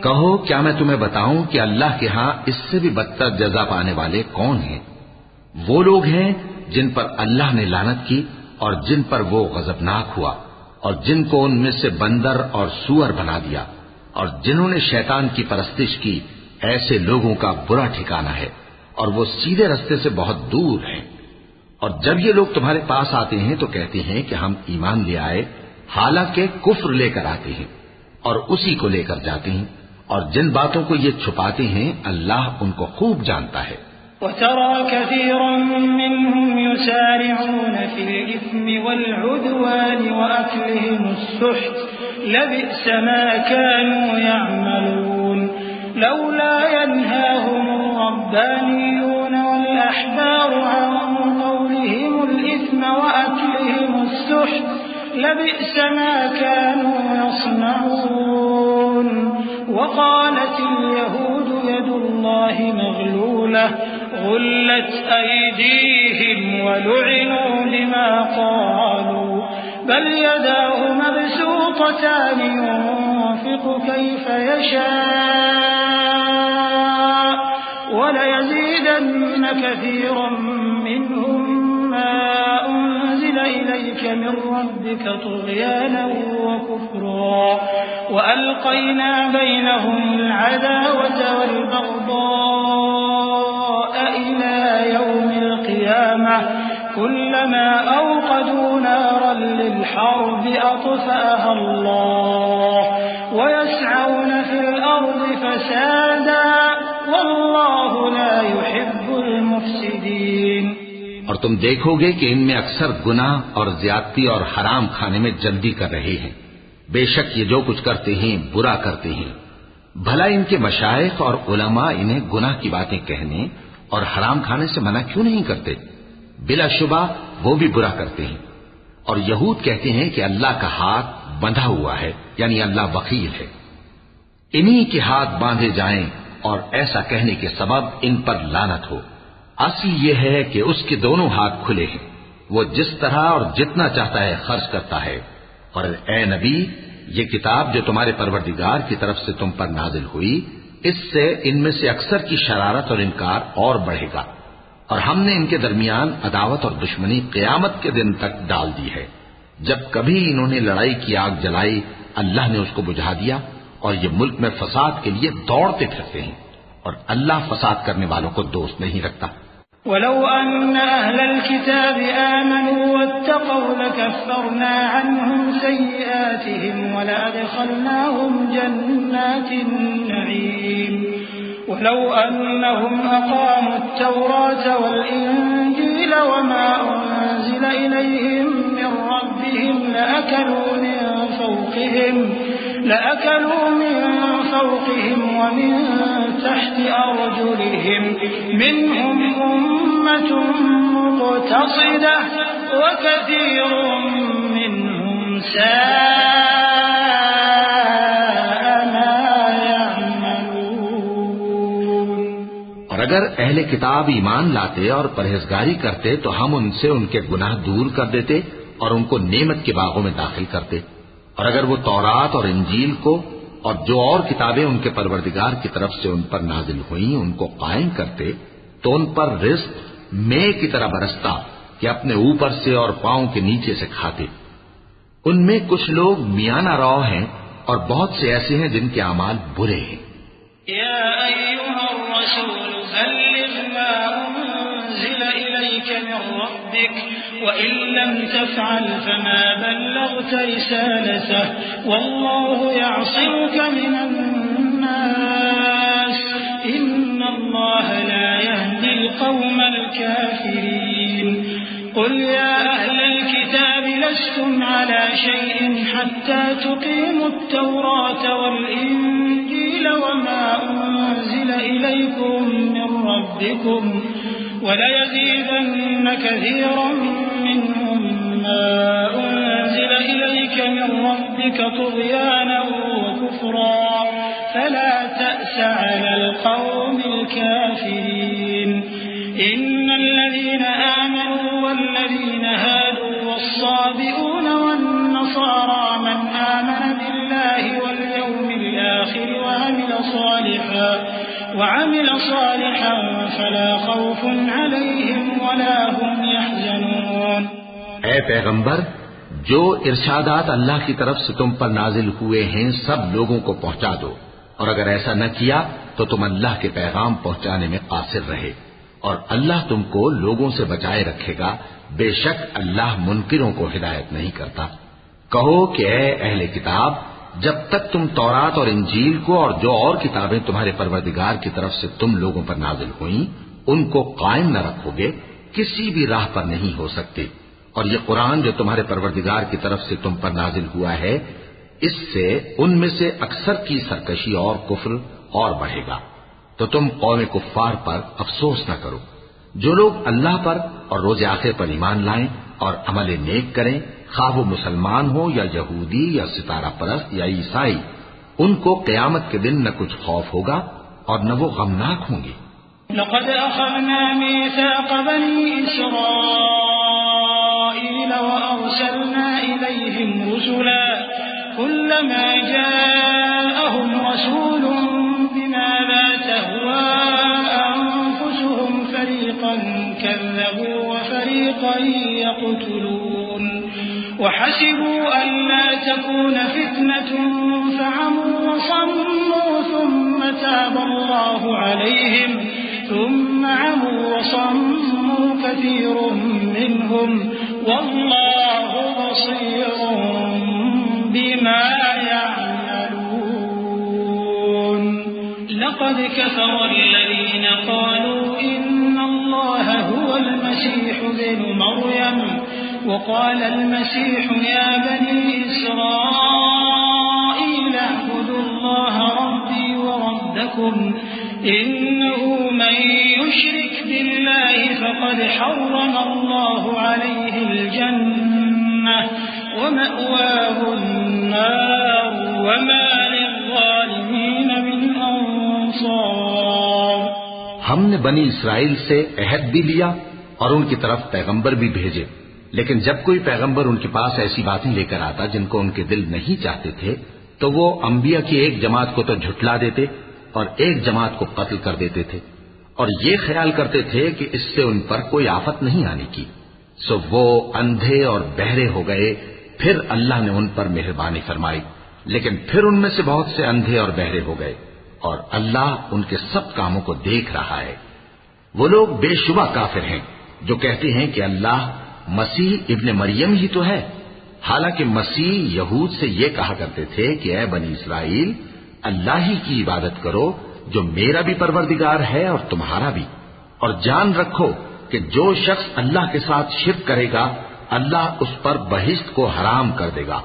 کہو کیا میں تمہیں بتاؤں کہ اللہ کے ہاں اس سے بھی بدتر جزا پانے والے کون ہیں؟ وہ لوگ ہیں جن پر اللہ نے لعنت کی اور جن پر وہ غضبناک ہوا، اور جن کو ان میں سے بندر اور سور بنا دیا، اور جنہوں نے شیطان کی پرستش کی، ایسے لوگوں کا برا ٹھکانہ ہے اور وہ سیدھے رستے سے بہت دور ہیں۔ اور جب یہ لوگ تمہارے پاس آتے ہیں تو کہتے ہیں کہ ہم ایمان لے آئے، حالانکہ کفر لے کر آتے ہیں اور اسی کو لے کر جاتے ہیں، اور جن باتوں کو یہ چھپاتے ہیں اللہ ان کو خوب جانتا ہے۔ وترى كثيرا منهم يسارعون في الإثم والعدوان وأكلهم السحت لبئس ما كانوا يعملون. لولا ينهاهم الربانيون والأحبار عن قولهم الإثم وأكلهم السحت لبئس ما كانوا يصنعون. وقالت اليهود يد الله مغلولة غلت أيديهم ولعنوا بما قالوا بل يداه مبسوطتان ينفق كيف يشاء وليزيدن كثيرا منهم ما أنزل إليك من ربك طغيانا وكفرا وألقينا بينهم العداوة والبغضاء إلى يوم القيامة كلما أوقدوا نارا للحرب أطفأها الله ويسعون في الأرض فسادا والله لا يحب المفسدين. اور تم دیکھو گے کہ ان میں اکثر گناہ اور زیادتی اور حرام کھانے میں جلدی کر رہے ہیں. بے شک یہ جو کچھ کرتے ہیں برا کرتے ہیں. بھلا ان کے مشائخ اور علماء انہیں گناہ کی باتیں کہنے اور حرام کھانے سے منع کیوں نہیں کرتے؟ بلا شبہ وہ بھی برا کرتے ہیں. اور یہود کہتے ہیں کہ اللہ کا ہاتھ بندھا ہوا ہے، یعنی اللہ وکیل ہے. انہی کے ہاتھ باندھے جائیں اور ایسا کہنے کے سبب ان پر لعنت ہو. اصل یہ ہے کہ اس کے دونوں ہاتھ کھلے ہیں، وہ جس طرح اور جتنا چاہتا ہے خرچ کرتا ہے. اور اے نبی، یہ کتاب جو تمہارے پروردگار کی طرف سے تم پر نازل ہوئی، اس سے ان میں سے اکثر کی شرارت اور انکار اور بڑھے گا، اور ہم نے ان کے درمیان عداوت اور دشمنی قیامت کے دن تک ڈال دی ہے. جب کبھی انہوں نے لڑائی کی آگ جلائی اللہ نے اس کو بجھا دیا، اور یہ ملک میں فساد کے لیے دوڑتے پھرتے ہیں، اور اللہ فساد کرنے والوں کو دوست نہیں رکھتا. ولو أن أهل الكتاب آمنوا واتقوا لكفرنا عنهم سيئاتهم ولأدخلناهم جنات النعيم. ولو أنهم أقاموا التوراة والإنجيل وما أنزل إليهم من ربهم لأكلوا من فوقهم ومن تحت أرجلهم منهم أمة مقتصدة وكثير منهم ساء ما يعملون. اور اگر اہل کتاب ایمان لاتے اور پرہیزگاری کرتے تو ہم ان سے ان کے گناہ دور کر دیتے اور ان کو نعمت کے باغوں میں داخل کرتے. اور اگر وہ تورات اور انجیل کو اور جو اور کتابیں ان کے پروردگار کی طرف سے ان پر نازل ہوئیں ان کو قائم کرتے تو ان پر رزق مے کی طرح برستا کہ اپنے اوپر سے اور پاؤں کے نیچے سے کھاتے. ان میں کچھ لوگ میانہ رو ہیں اور بہت سے ایسے ہیں جن کے اعمال برے ہیں. یا ایھا الرسول بلغ ما انزل الیک من ربک وإن لم تفعل فما بلغت رسالته والله يعصمك من الناس إن الله لا يهدي القوم الكافرين. قل يا أهل الكتاب لستم على شيء حتى تقيموا التوراة والإنجيل وما أنزل إليكم من ربكم وليزيدن كثيرا منهم ما أنزل إليك من ربك طغيانا وكفرا فلا تأس على القوم الكافرين. إن الذين آمنوا والذين هادوا والصابئون والنصارى من آمن وعمل صالحا فلا خوف عليهم ولا هم يحزنون۔ اے پیغمبر، جو ارشادات اللہ کی طرف سے تم پر نازل ہوئے ہیں سب لوگوں کو پہنچا دو، اور اگر ایسا نہ کیا تو تم اللہ کے پیغام پہنچانے میں قاصر رہے، اور اللہ تم کو لوگوں سے بچائے رکھے گا، بے شک اللہ منکروں کو ہدایت نہیں کرتا۔ کہو کہ اے اہل کتاب، جب تک تم تورات اور انجیل کو اور جو اور کتابیں تمہارے پروردگار کی طرف سے تم لوگوں پر نازل ہوئیں ان کو قائم نہ رکھو گے، کسی بھی راہ پر نہیں ہو سکتے، اور یہ قرآن جو تمہارے پروردگار کی طرف سے تم پر نازل ہوا ہے، اس سے ان میں سے اکثر کی سرکشی اور کفر اور بڑھے گا، تو تم قوم کفار پر افسوس نہ کرو۔ جو لوگ اللہ پر اور روز آخر پر ایمان لائیں اور عمل نیک کریں، خواہ وہ مسلمان ہو یا یہودی یا ستارہ پرست یا عیسائی، ان کو قیامت کے دن نہ کچھ خوف ہوگا اور نہ وہ غمناک ہوں گے۔ لقد أخذنا ميثاق بني إسرائيل وأرسلنا إليهم رسلا كلما جاءهم رسول بما لا تهوى أنفسهم فريقا كذبوا وفريقا يقتلون وحسبوا ألا تكون فتنة فعموا وصموا ثم تاب الله عليهم ثم عموا وصموا كثير منهم والله بصير بما يعملون۔ لقد كفر الذين قالوا إن الله هو المسيح ابن مريم وقال المسيح يا بني إسرائيل اعبدوا الله ربي وربكم إنه من يشرك بالله فقد حرم الله عليه الجنة ومأواه النار وما للظالمين من أنصار۔ ہم نے بنی اسرائیل سے عہد بھی لیا اور ان کی طرف پیغمبر بھی بھیجے، لیکن جب کوئی پیغمبر ان کے پاس ایسی باتیں لے کر آتا جن کو ان کے دل نہیں چاہتے تھے تو وہ انبیاء کی ایک جماعت کو تو جھٹلا دیتے اور ایک جماعت کو قتل کر دیتے تھے، اور یہ خیال کرتے تھے کہ اس سے ان پر کوئی آفت نہیں آنے کی، سو وہ اندھے اور بہرے ہو گئے۔ پھر اللہ نے ان پر مہربانی فرمائی، لیکن پھر ان میں سے بہت سے اندھے اور بہرے ہو گئے، اور اللہ ان کے سب کاموں کو دیکھ رہا ہے۔ وہ لوگ بے شبہ کافر ہیں جو کہتے ہیں کہ اللہ مسیح ابن مریم ہی تو ہے، حالانکہ مسیح یہود سے یہ کہا کرتے تھے کہ اے بنی اسرائیل، اللہ ہی کی عبادت کرو جو میرا بھی پروردگار ہے اور تمہارا بھی، اور جان رکھو کہ جو شخص اللہ کے ساتھ شرک کرے گا اللہ اس پر بہشت کو حرام کر دے گا،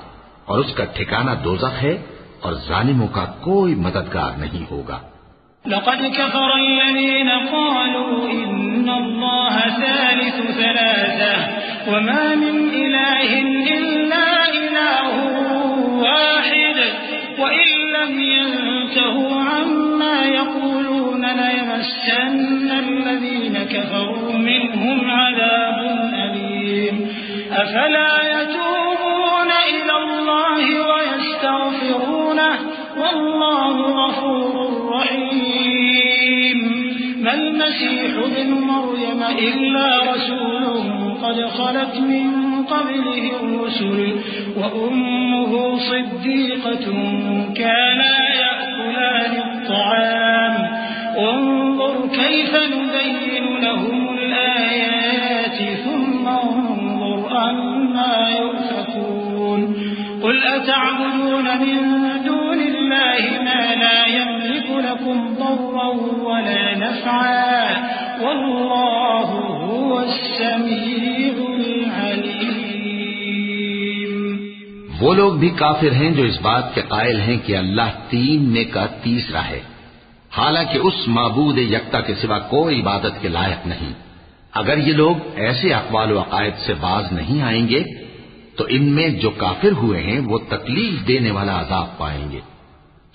اور اس کا ٹھکانہ دوزخ ہے، اور ظالموں کا کوئی مددگار نہیں ہوگا۔ لقد كفر الذين قالوا إن الله ثالث ثلاثة وما من إله إلا إله واحد وإن لم ينتهوا عما يقولون ليمسن الذين كفروا منهم عذاب أليم أفلا يتوبون إلى الله ويستغفرونه والله غفور رحيم۔ ما المسيح ابن مريم إلا رسول قد خلت من قبله الرسل وأمه صديقة كانا يأكلان الطعام انظر كيف نبين لهم الآيات ثم انظر أنا يؤفكون۔ قل أتعبدون من دون الله ما لا يملك لكم ضرا ولا نفعا والله هو السميع العليم۔ وہ لوگ بھی کافر ہیں جو اس بات کے قائل ہیں کہ اللہ تین میں کا تیسرا ہے، حالانکہ اس معبود یکتا کے سوا کوئی عبادت کے لائق نہیں۔ اگر یہ لوگ ایسے اقوال و عقائد سے باز نہیں آئیں گے تو ان میں جو کافر ہوئے ہیں وہ تکلیف دینے والا عذاب پائیں گے۔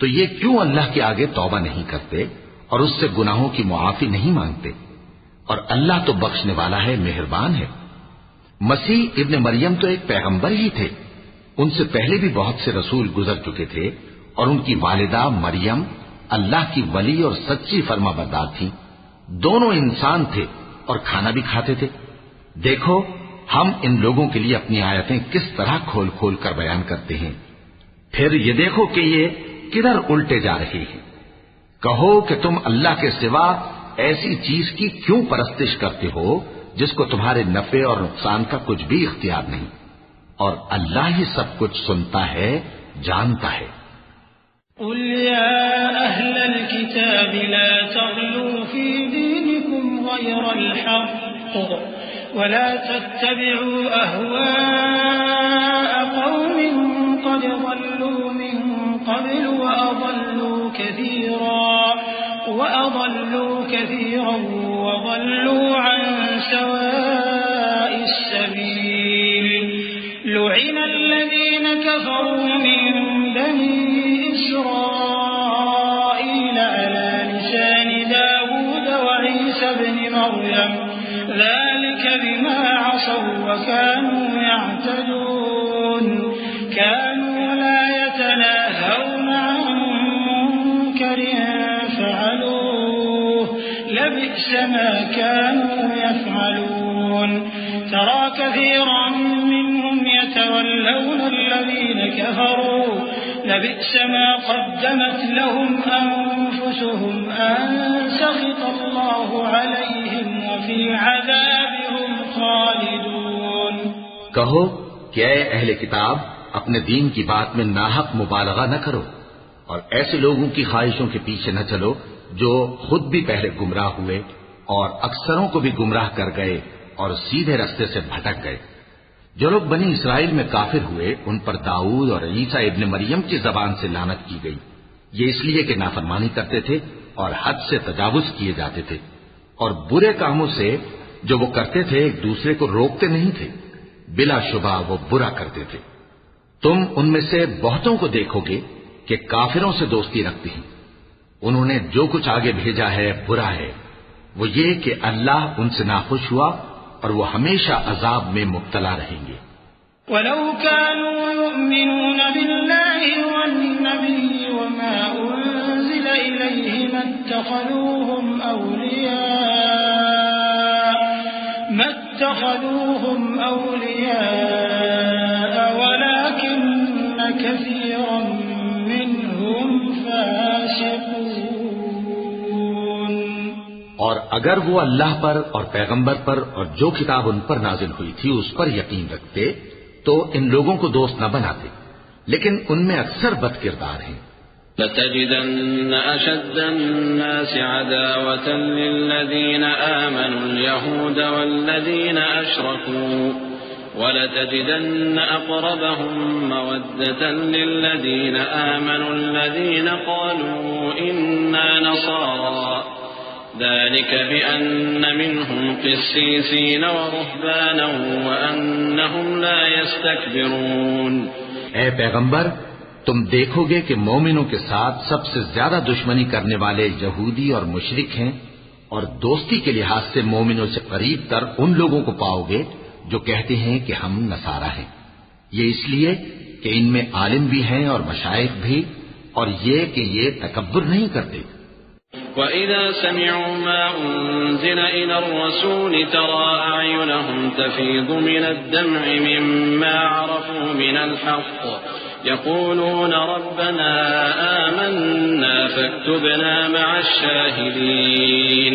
تو یہ کیوں اللہ کے آگے توبہ نہیں کرتے اور اس سے گناہوں کی معافی نہیں مانگتے؟ اور اللہ تو بخشنے والا ہے، مہربان ہے۔ مسیح ابن مریم تو ایک پیغمبر ہی تھے، ان سے پہلے بھی بہت سے رسول گزر چکے تھے، اور ان کی والدہ مریم اللہ کی ولی اور سچی فرما بردار تھیں، دونوں انسان تھے اور کھانا بھی کھاتے تھے۔ دیکھو ہم ان لوگوں کے لیے اپنی آیتیں کس طرح کھول کھول کر بیان کرتے ہیں، پھر یہ دیکھو کہ یہ کدھر الٹے جا رہے ہیں۔ کہو کہ تم اللہ کے سوا ایسی چیز کی کیوں پرستش کرتے ہو جس کو تمہارے نفع اور نقصان کا کچھ بھی اختیار نہیں، اور اللہ ہی سب کچھ سنتا ہے، جانتا ہے۔ قل يا أهل الكتاب لا تغلوا في دينكم غير الحق ولا تتبعوا أهواء قوم قد ضلوا من قبل وأضلوا كثيرا وضلوا عن سواء السبيل لعن الذين كفروا من بني إسرائيل على لسان داود وعيسى بن مريم ذلك بما عصوا وكانوا يعتدون كانوا لا يتناهون عن منكر فعلوه لبئس ما كانوا يفعلون ترى كثيرا منهم يتولون الذين كفروا لبئس ما قدمت لهم أنفسهم أن سخط الله عليهم وفي العذاب هم خالدون۔ کہو کہ اے اہل کتاب اپنے دین کی بات میں ناحق مبالغہ نہ کرو اور ایسے لوگوں کی خواہشوں کے پیچھے نہ چلو جو خود بھی پہلے گمراہ ہوئے اور اکثروں کو بھی گمراہ کر گئے اور سیدھے رستے سے بھٹک گئے۔ جو لوگ بنی اسرائیل میں کافر ہوئے ان پر داؤد اور عیسیٰ ابن مریم کی زبان سے لعنت کی گئی، یہ اس لیے کہ نافرمانی کرتے تھے اور حد سے تجاوز کیے جاتے تھے، اور برے کاموں سے جو وہ کرتے تھے ایک دوسرے کو روکتے نہیں تھے، بلا شبہ وہ برا کرتے تھے۔ تم ان میں سے بہتوں کو دیکھو گے کہ کافروں سے دوستی رکھتے ہیں، انہوں نے جو کچھ آگے بھیجا ہے برا ہے، وہ یہ کہ اللہ ان سے ناخوش ہوا اور وہ ہمیشہ عذاب میں مبتلا رہیں گے۔ وَلَوْ كَانُوا يُؤْمِنُونَ بِاللَّهِ وَالنَّبِيِّ وَمَا أُنزِلَ إِلَيْهِ مَا اتَّخَذُوهُمْ أَوْلِيَاءَ وَلَكِنَّ كَثِيرًا مِّنْهُمْ فَاسِقُونَ۔ اور اگر وہ اللہ پر اور پیغمبر پر اور جو کتاب ان پر نازل ہوئی تھی اس پر یقین رکھتے تو ان لوگوں کو دوست نہ بناتے، لیکن ان میں اکثر بد کردار ہیں۔ لَتَجِدَنَّ أَشَدَّ النَّاسِ عَدَاوَةً لِلَّذِينَ آمَنُوا الْيَهُودَ وَالَّذِينَ أَشْرَكُوا وَلَتَجِدَنَّ أَقْرَبَهُم مَّوَدَّةً لِلَّذِينَ آمَنُوا الَّذِينَ قَالُوا إِنَّا نَصَارَىٰ ذلك بأن منهم قسيسين ورهبانا وأنهم لا يستكبرون۔ اے پیغمبر تم دیکھو گے کہ مومنوں کے ساتھ سب سے زیادہ دشمنی کرنے والے یہودی اور مشرک ہیں، اور دوستی کے لحاظ سے مومنوں سے قریب تر ان لوگوں کو پاؤ گے جو کہتے ہیں کہ ہم نصارہ ہیں، یہ اس لیے کہ ان میں عالم بھی ہیں اور مشائخ بھی، اور یہ کہ یہ تکبر نہیں کرتے۔ وَإِذَا سَمِعُوا مَا أُنزِلَ إِلَى الرَّسُولِ تَرَىٰ أَعْيُنَهُمْ تَفِيضُ مِنَ الدَّمْعِ مِمَّا عَرَفُوا مِنَ الْحَقِّ يَقُولُونَ رَبَّنَا آمَنَّا فَاكْتُبْنَا مَعَ الشَّاهِدِينَ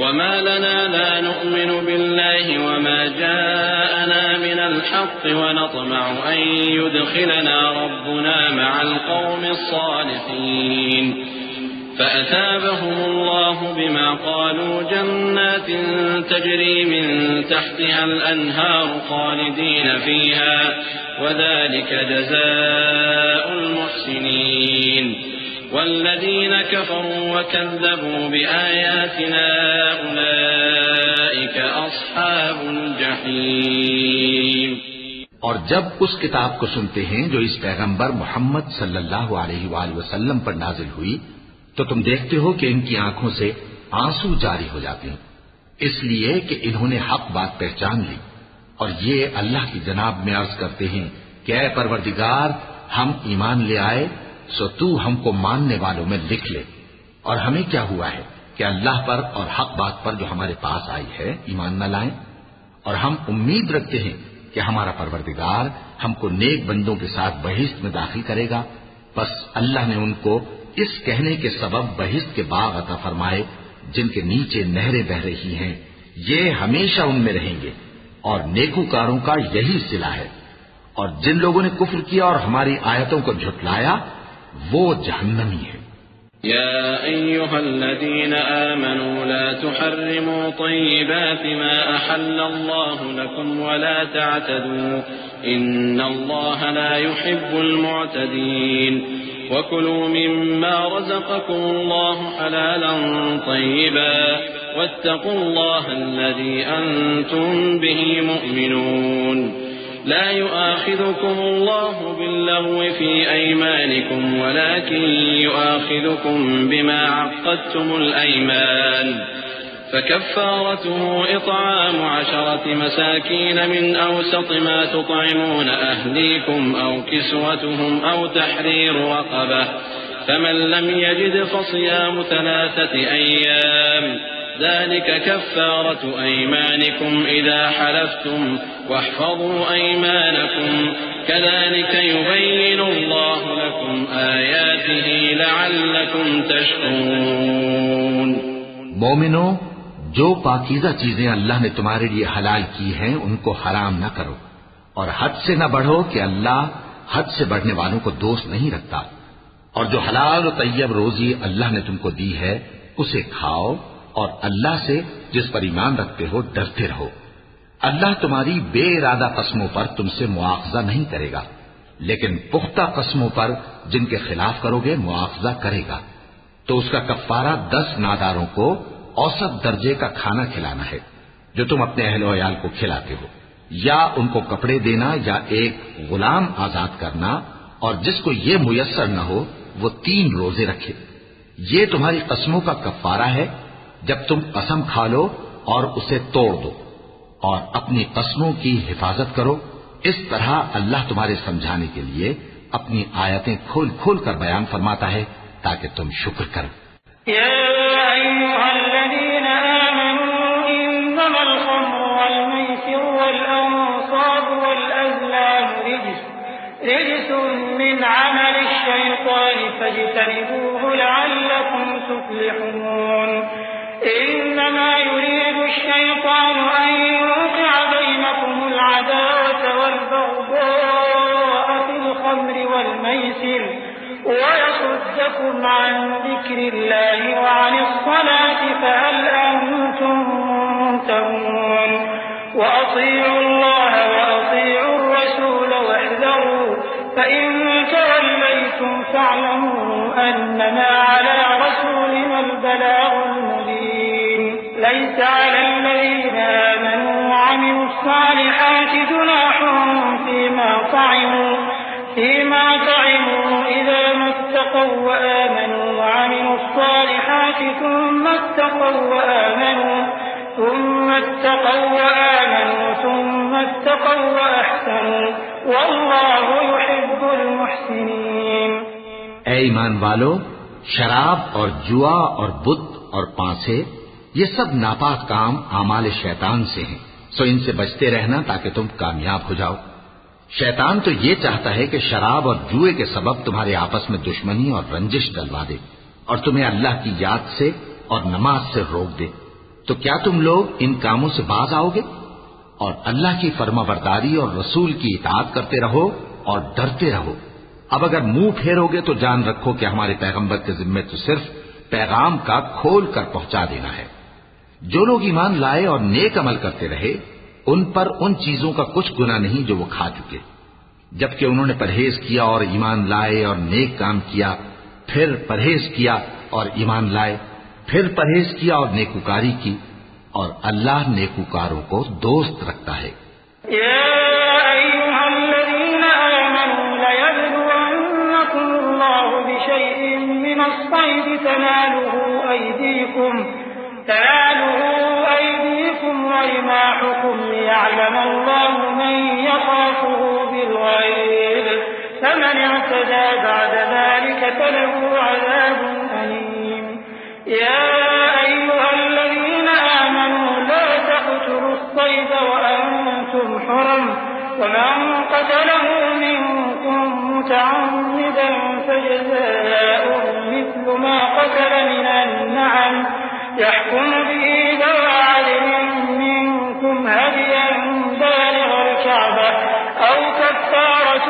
وَمَا لَنَا لَا نُؤْمِنُ بِاللَّهِ وَمَا جَاءَنَا مِنَ الْحَقِّ وَنَطْمَعُ أَن يُدْخِلَنَا رَبُّنَا مَعَ الْقَوْمِ الصَّالِحِينَ فأثابهم الله بما قالوا جنات تجري من تحتها الأنهار خالدين فيها وذلك جزاء المحسنين والذين كفروا وكذبوا بآياتنا أولئك أصحاب الجحيم۔ اور جب اس کتاب کو سنتے ہیں جو اس پیغمبر محمد صلی اللہ علیہ وآلہ وسلم پر نازل ہوئی تو تم دیکھتے ہو کہ ان کی آنکھوں سے آنسو جاری ہو جاتے ہیں، اس لیے کہ انہوں نے حق بات پہچان لی، اور یہ اللہ کی جناب میں عرض کرتے ہیں کہ اے پروردگار ہم ایمان لے آئے سو تو ہم کو ماننے والوں میں لکھ لے۔ اور ہمیں کیا ہوا ہے کہ اللہ پر اور حق بات پر جو ہمارے پاس آئی ہے ایمان نہ لائیں، اور ہم امید رکھتے ہیں کہ ہمارا پروردگار ہم کو نیک بندوں کے ساتھ بہشت میں داخل کرے گا۔ بس اللہ نے ان کو اس کہنے کے سبب بہشت کے باغ عطا فرمائے جن کے نیچے نہریں بہ رہی ہیں، یہ ہمیشہ ان میں رہیں گے، اور نیکوکاروں کا یہی صلہ ہے۔ اور جن لوگوں نے کفر کیا اور ہماری آیتوں کو جھٹلایا وہ جہنمی ہے۔ يا أيها الذين آمنوا لا تحرموا طيبات ما أحل الله لكم ولا تعتدوا إن الله لا يحب المعتدين وكلوا مما رزقكم الله حلالا طيبا واتقوا الله الذي أنتم به مؤمنون لا يؤاخذكم الله باللغو في أيمانكم ولكن يؤاخذكم بما عقدتم الأيمان فكفارته إطعام 10 مساكين من أوسط ما تطعمون أهليكم أو كسوتهم أو تحرير رقبة فمن لم يجد فصيام 3 أيام ذلك كفارة أيمانكم إذا حلفتم واحفظوا أيمانكم كذلك يبين الله لكم آياته لعلكم تشكرون۔ مومنو، جو پاکیزہ چیزیں اللہ نے تمہارے لیے حلال کی ہیں ان کو حرام نہ کرو، اور حد سے نہ بڑھو کہ اللہ حد سے بڑھنے والوں کو دوست نہیں رکھتا، اور جو حلال و طیب روزی اللہ نے تم کو دی ہے اسے کھاؤ، اور اللہ سے جس پر ایمان رکھتے ہو ڈرتے رہو۔ اللہ تمہاری بے ارادہ قسموں پر تم سے مواخذہ نہیں کرے گا، لیکن پختہ قسموں پر جن کے خلاف کرو گے مواخذہ کرے گا۔ تو اس کا کفارہ 10 ناداروں کو اوسط درجے کا کھانا کھلانا ہے جو تم اپنے اہل و عیال کو کھلاتے ہو، یا ان کو کپڑے دینا یا ایک غلام آزاد کرنا، اور جس کو یہ میسر نہ ہو وہ 3 روزے رکھے۔ یہ تمہاری قسموں کا کفارہ ہے جب تم قسم کھا لو اور اسے توڑ دو، اور اپنی قسموں کی حفاظت کرو۔ اس طرح اللہ تمہارے سمجھانے کے لیے اپنی آیتیں کھول کھول کر بیان فرماتا ہے تاکہ تم شکر کرو۔ يا أيها الذين آمنوا إنما الخمر والميسر والأنصاب والأزلام رجس من عمل الشيطان فاجتنبوه لعلكم تفلحون إنما يريد الشيطان أن يوقع بينكم العداوة والبغضاء في الخمر والميسر ويصدكم عن ذكر الله وعن الصلاة فهل أنتم منتهون وأطيعوا الله وأطيعوا الرسول واحذروا فإن توليتم فاعلموا أنما على رسولنا البلاغ المبين ليس على الذين آمنوا وعملوا الصالحات جناح فيما طعموا إذا ما اتقوا وآمنوا وعملوا الصالحات ثم اتقوا وأحسنوا والله يحب المحسنين۔ اے ایمان والو، شراب اور جوا اور بت اور پانسے یہ سب ناپاک کام اعمال شیطان سے ہیں، سو ان سے بچتے رہنا تاکہ تم کامیاب ہو جاؤ۔ شیطان تو یہ چاہتا ہے کہ شراب اور جوئے کے سبب تمہارے آپس میں دشمنی اور رنجش ڈلوا دے، اور تمہیں اللہ کی یاد سے اور نماز سے روک دے۔ تو کیا تم لوگ ان کاموں سے باز آؤ گے؟ اور اللہ کی فرما برداری اور رسول کی اطاعت کرتے رہو اور ڈرتے رہو۔ اب اگر منہ پھیرو گے تو جان رکھو کہ ہمارے پیغمبر کے ذمے تو صرف پیغام کا کھول کر پہنچا دینا ہے۔ جو لوگ ایمان لائے اور نیک عمل کرتے رہے ان پر ان چیزوں کا کچھ گناہ نہیں جو وہ کھا چکے، جبکہ انہوں نے پرہیز کیا اور ایمان لائے اور نیک کام کیا، پھر پرہیز کیا اور ایمان لائے، پھر پرہیز کیا اور نیکوکاری کی، اور اللہ نیکوکاروں کو دوست رکھتا ہے۔ يا أيها الذين آمنوا ليبلونكم الله بشيء من الصيد تناله أيديكم ورماحكم ليعلم الله من يخافه بالغيب فمن اعتدى بعد ذلك فله عذاب أليم. يا أيها الذين آمنوا لا تقتلوا الصيد وأنتم حرم، ومن قتله منكم متعمدا فجزاء مثل ما قتل من النعم يحكم به ذوى عدل منكم هديا بالغ الكعبة أو كفارة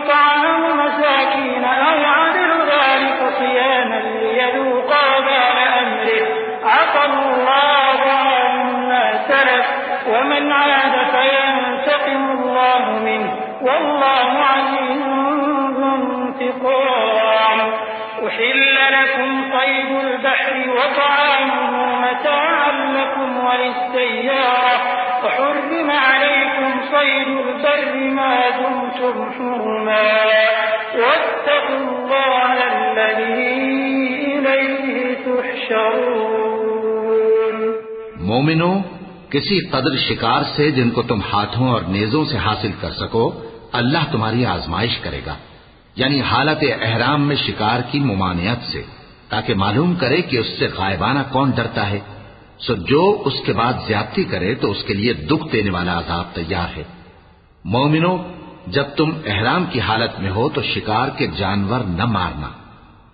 طعام مساكين أو عدل ذلك صياما ليذوقا وبال أمره عفى الله عما سلف ومن عاد فينتقم الله منه والله عزيز ذو انتقام. أحل لكم صيد البحر وطعامه متاعا لكم وللسيارة، وحرم عليكم صيد البر ما دمتم حرما، واتقوا الله الذي إليه تحشرون. مومنو، کسی قدر شکار سے جن کو تم ہاتھوں اور نیزوں سے حاصل کر سکو اللہ تمہاری آزمائش کرے گا، یعنی حالت احرام میں شکار کی ممانعت سے، تاکہ معلوم کرے کہ اس سے غائبانہ کون ڈرتا ہے. سو جو اس کے بعد زیادتی کرے تو اس کے لیے دکھ دینے والا عذاب تیار ہے. مومنو، جب تم احرام کی حالت میں ہو تو شکار کے جانور نہ مارنا،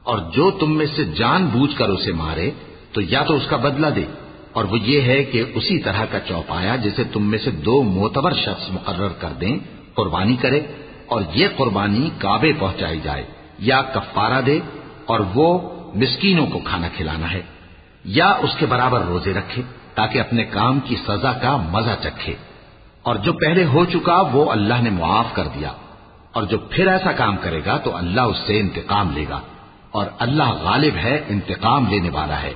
اور جو تم میں سے جان بوجھ کر اسے مارے تو یا تو اس کا بدلہ دے، اور وہ یہ ہے کہ اسی طرح کا چوپایا جسے تم میں سے 2 معتبر شخص مقرر کر دیں قربانی کرے، اور یہ قربانی کعبے پہنچائی جائے، یا کفارہ دے اور وہ مسکینوں کو کھانا کھلانا ہے، یا اس کے برابر روزے رکھے تاکہ اپنے کام کی سزا کا مزہ چکھے. اور جو پہلے ہو چکا وہ اللہ نے معاف کر دیا، اور جو پھر ایسا کام کرے گا تو اللہ اس سے انتقام لے گا، اور اللہ غالب ہے، انتقام لینے والا ہے.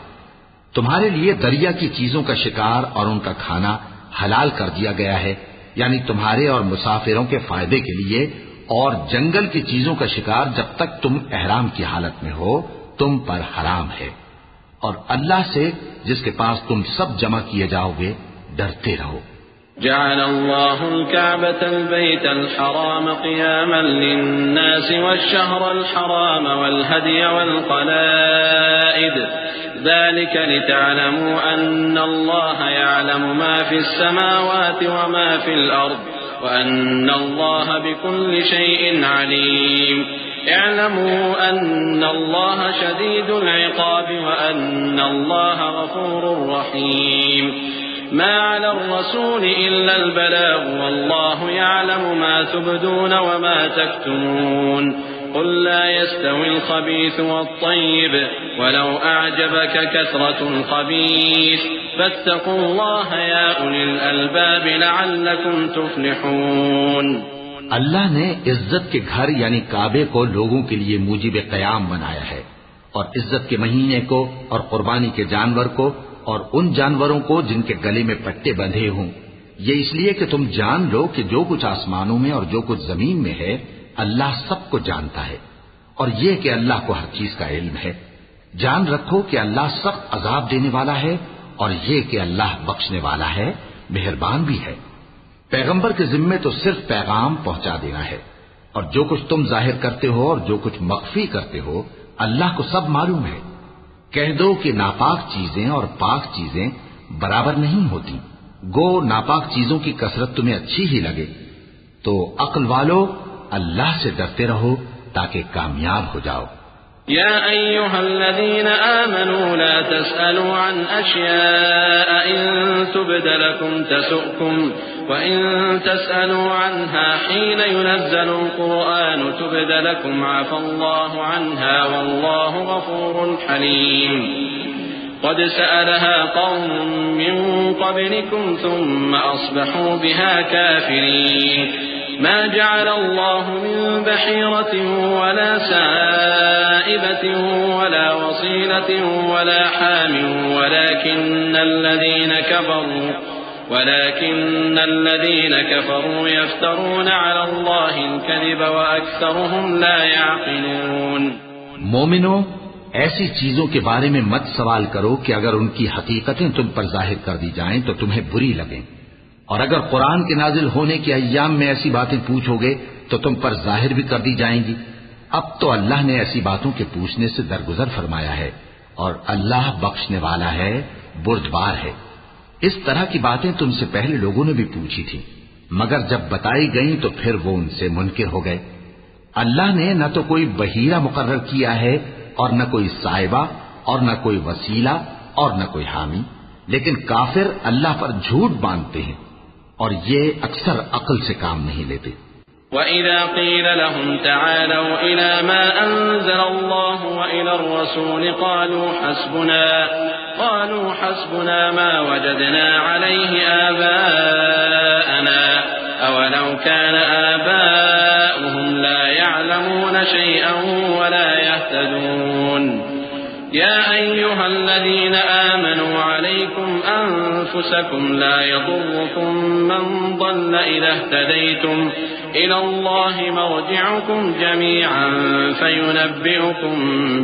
تمہارے لیے دریا کی چیزوں کا شکار اور ان کا کھانا حلال کر دیا گیا ہے، یعنی تمہارے اور مسافروں کے فائدے کے لیے، اور جنگل کی چیزوں کا شکار جب تک تم احرام کی حالت میں ہو تم پر حرام ہے. اور اللہ سے جس کے پاس تم سب جمع کیے جاؤ گے ڈرتے رہو. جعل الله الكعبة البيت الحرام قياما للناس والشهر الحرام والهدي والقلائد ذلك لتعلموا أن الله يعلم ما في السماوات وما في الأرض وأن الله بكل شيء عليم. اعلموا أن الله شديد العقاب وأن الله غفور رحيم. ما على الرسول إلا البلاغ والله يعلم ما تبدون وما تكتمون. قل لا يستوي الخبيث والطيب ولو أعجبك كثرة الخبيث فاتقوا الله يا أولي الألباب لعلكم تفلحون. اللہ نے عزت کے گھر یعنی کعبے کو لوگوں کے لیے موجب قیام بنایا ہے، اور عزت کے مہینے کو اور قربانی کے جانور کو اور ان جانوروں کو جن کے گلے میں پٹے بندھے ہوں، یہ اس لیے کہ تم جان لو کہ جو کچھ آسمانوں میں اور جو کچھ زمین میں ہے اللہ سب کو جانتا ہے، اور یہ کہ اللہ کو ہر چیز کا علم ہے. جان رکھو کہ اللہ سخت عذاب دینے والا ہے، اور یہ کہ اللہ بخشنے والا ہے، مہربان بھی ہے. پیغمبر کے ذمے تو صرف پیغام پہنچا دینا ہے، اور جو کچھ تم ظاہر کرتے ہو اور جو کچھ مخفی کرتے ہو اللہ کو سب معلوم ہے. کہہ دو کہ ناپاک چیزیں اور پاک چیزیں برابر نہیں ہوتی، گو ناپاک چیزوں کی کثرت تمہیں اچھی ہی لگے. تو عقل والو اللہ سے ڈرتے رہو تاکہ کامیاب ہو جاؤ. يا أيها الذين آمنوا لا تسألوا عن أشياء إن تبد لكم تسؤكم وإن تسألوا عنها حين ينزل القرآن تبد لكم عفى الله عنها والله غفور حليم. قد سألها قوم من قبلكم ثم أصبحوا بها كافرين. ما جعل الله من بحيرة ولا سائبة ولا وصيلة ولا حام ولكن الذين كفروا يفترون على الله الكذب وأكثرهم لا يعقلون. مومنو، ایسی چیزوں کے بارے میں مت سوال کرو کہ اگر ان کی حقیقتیں تم پر ظاہر کر دی جائیں تو تمہیں بری لگیں، اور اگر قرآن کے نازل ہونے کے ایام میں ایسی باتیں پوچھو گے تو تم پر ظاہر بھی کر دی جائیں گی۔ اب تو اللہ نے ایسی باتوں کے پوچھنے سے درگزر فرمایا ہے، اور اللہ بخشنے والا ہے، بردبار ہے۔ اس طرح کی باتیں تم سے پہلے لوگوں نے بھی پوچھی تھی، مگر جب بتائی گئیں تو پھر وہ ان سے منکر ہو گئے۔ اللہ نے نہ تو کوئی بحیرہ مقرر کیا ہے، اور نہ کوئی صاحبہ، اور نہ کوئی وسیلہ، اور نہ کوئی حامی، لیکن کافر اللہ پر جھوٹ باندھتے ہیں، اور یہ اکثر عقل سے کام نہیں لیتے۔ وَإِذَا قِيلَ لَهُمْ تَعَالَوْا إِلَى مَا أَنزَلَ اللَّهُ وَإِلَى الرَّسُولِ قَالُوا حَسْبُنَا مَا وَجَدْنَا عَلَيْهِ آبَاءَنَا أَوَلَوْ كَانَ آبَاؤُهُمْ لَا يَعْلَمُونَ شَيْئًا وَلَا يَهْتَدُونَ يَا أَيُّهَا الَّذِينَ آمَنُوا عَلَيْكُمْ أَنفُسَكُمْ لَا يَضُرُّكُم مَّن ضَلَّ إِذَا اهْتَدَيْتُمْ إِلَى اللَّهِ مَرْجِعُكُمْ جَمِيعًا فَيُنَبِّئُكُم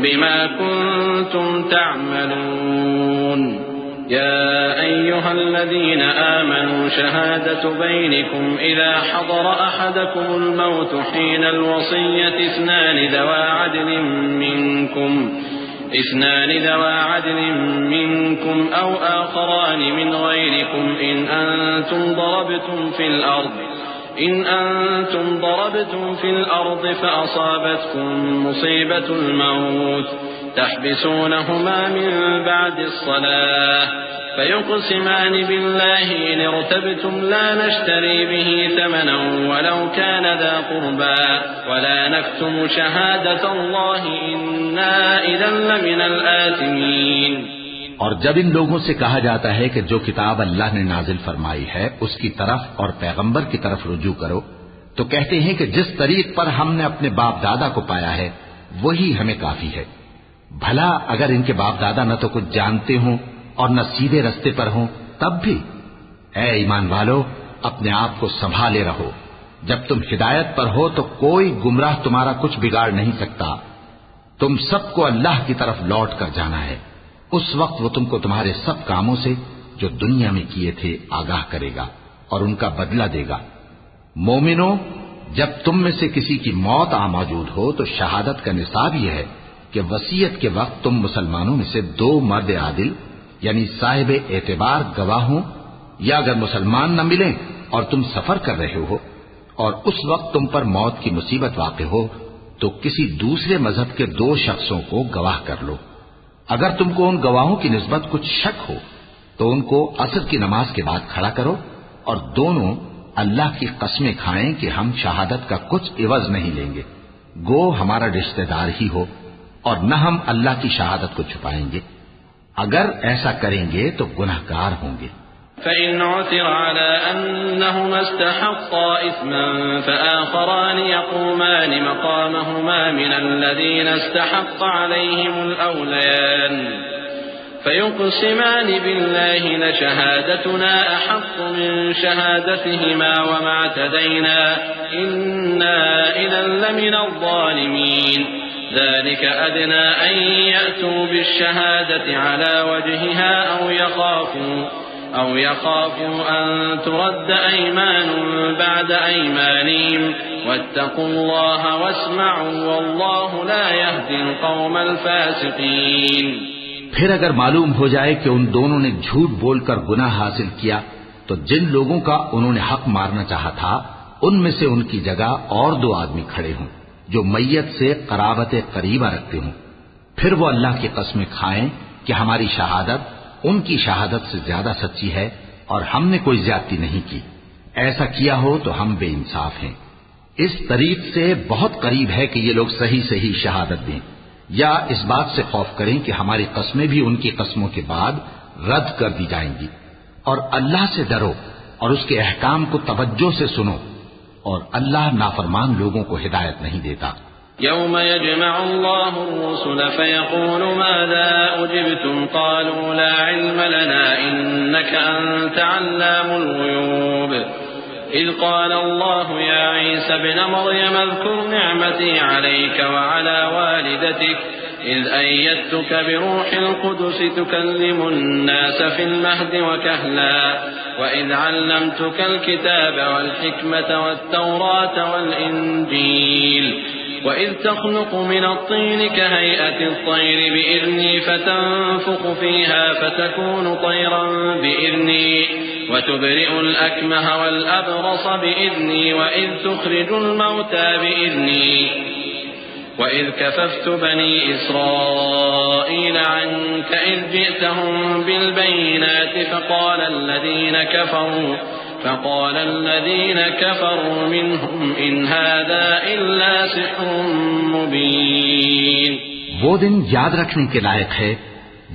بِمَا كُنتُمْ تَعْمَلُونَ يَا أَيُّهَا الَّذِينَ آمَنُوا شَهَادَةُ بَيْنِكُمْ إِذَا حَضَرَ أَحَدَكُمُ الْمَوْتُ حِينَ الْوَصِيَّةِ اثْنَانِ ذَوَا عَدْلٍ مِّنكُمْ أَوْ آخَرَانِ مِنْ غَيْرِكُمْ إِنْ أَنتُمْ ضَرَبْتُمْ فِي الْأَرْضِ فَأَصَابَتْكُم مُّصِيبَةُ الْمَوْتِ تَحْبِسُونَهُمَا مِن بَعْدِ الصَّلَاةِ فَيُقْسِمَانِ بِاللَّهِ إِنِ ارْتَبْتُمْ لَا نَشْتَرِي بِهِ ثَمَنًا وَلَوْ كَانَ ذَا قُرْبَىٰ وَلَا نَكْتُمُ شَهَادَةَ اللَّهِ إِنَّا إِذًا لَّمِنَ الْآثِمِينَ۔ اور جب ان لوگوں سے کہا جاتا ہے کہ جو کتاب اللہ نے نازل فرمائی ہے اس کی طرف اور پیغمبر کی طرف رجوع کرو، تو کہتے ہیں کہ جس طریق پر ہم نے اپنے باپ دادا کو پایا ہے وہی ہمیں کافی ہے۔ بھلا اگر ان کے باپ دادا نہ تو کچھ جانتے ہوں اور نہ سیدھے رستے پر ہوں تب بھی؟ اے ایمان والو، اپنے آپ کو سنبھالے رہو، جب تم ہدایت پر ہو تو کوئی گمراہ تمہارا کچھ بگاڑ نہیں سکتا۔ تم سب کو اللہ کی طرف لوٹ کر جانا ہے، اس وقت وہ تم کو تمہارے سب کاموں سے جو دنیا میں کیے تھے آگاہ کرے گا اور ان کا بدلہ دے گا۔ مومنو، جب تم میں سے کسی کی موت آ موجود ہو تو شہادت کا نصاب یہ ہے کہ وصیت کے وقت تم مسلمانوں میں سے 2 مرد عادل یعنی صاحب اعتبار گواہ ہوں، یا اگر مسلمان نہ ملیں اور تم سفر کر رہے ہو اور اس وقت تم پر موت کی مصیبت واقع ہو تو کسی دوسرے مذہب کے 2 شخصوں کو گواہ کر لو۔ اگر تم کو ان گواہوں کی نسبت کچھ شک ہو تو ان کو عصر کی نماز کے بعد کھڑا کرو اور دونوں اللہ کی قسمیں کھائیں کہ ہم شہادت کا کچھ عوض نہیں لیں گے، گو ہمارا رشتہ دار ہی ہو، اور نہ ہم اللہ کی شہادت کو چھپائیں گے۔ اگر ایسا کریں گے تو گناہگار ہوں گے۔ فَإِنْ عُثِرَ عَلَىٰ أَنَّهُمَا اسْتَحَقَّا إِثْمًا فَآخَرَانِ يَقُومَانِ مَقَامَهُمَا مِنَ الَّذِينَ اسْتَحَقَّ عَلَيْهِمُ الْأَوْلَيَانِ فَيُقْسِمَانِ بِاللَّهِ لَشَهَادَتُنَا أَحَقُّ مِن شَهَادَتِهِمَا وَمَا اعْتَدَيْنَا إِنَّا إِذًا لَّمِنَ الظَّالِمِينَ ذلك أدنى أن يأتوا بالشهادة على وجهها أو يخافوا أن ترد أيمان بعد أيمانهم واتقوا الله واسمعوا والله لا يهدي القوم الفاسقين۔ پھر اگر معلوم ہو جائے کہ ان دونوں نے جھوٹ بول کر گناہ حاصل کیا تو جن لوگوں کا انہوں نے حق مارنا چاہا تھا ان میں سے ان کی جگہ اور 2 آدمی کھڑے ہوں جو میت سے قرابت قریبہ رکھتے ہوں، پھر وہ اللہ کی قسمیں کھائیں کہ ہماری شہادت ان کی شہادت سے زیادہ سچی ہے اور ہم نے کوئی زیادتی نہیں کی۔ ایسا کیا ہو تو ہم بے انصاف ہیں۔ اس طریق سے بہت قریب ہے کہ یہ لوگ صحیح شہادت دیں، یا اس بات سے خوف کریں کہ ہماری قسمیں بھی ان کی قسموں کے بعد رد کر دی جائیں گی۔ اور اللہ سے ڈرو اور اس کے احکام کو توجہ سے سنو، اور اللہ نافرمان لوگوں کو ہدایت نہیں دیتا۔ يوم يجمع الله الرسل فيقول ماذا أجبتم قالوا لا علم لنا إنك أنت علام الغيوب إذ قال الله يا عيسى ابن مريم اذكر نعمتي عليك وعلى والدتك إذ أيدتك بروح القدس تكلم الناس في المهد وكهلا وإذ علمتك الكتاب والحكمة والتوراة والإنجيل وإذ تخلق من الطين كهيئة الطير بإذني فتنفخ فيها فتكون طيرا بإذني وتبرئ الأكمه والأبرص بإذني وإذ تخرج الموتى بإذني وإذ كففت بني إسرائيل عنك إذ جئتهم بالبينات فقال الذين كفروا منهم إن هذا إلا سحر مبين. وہ دن یاد رکھنے کے لائق ہے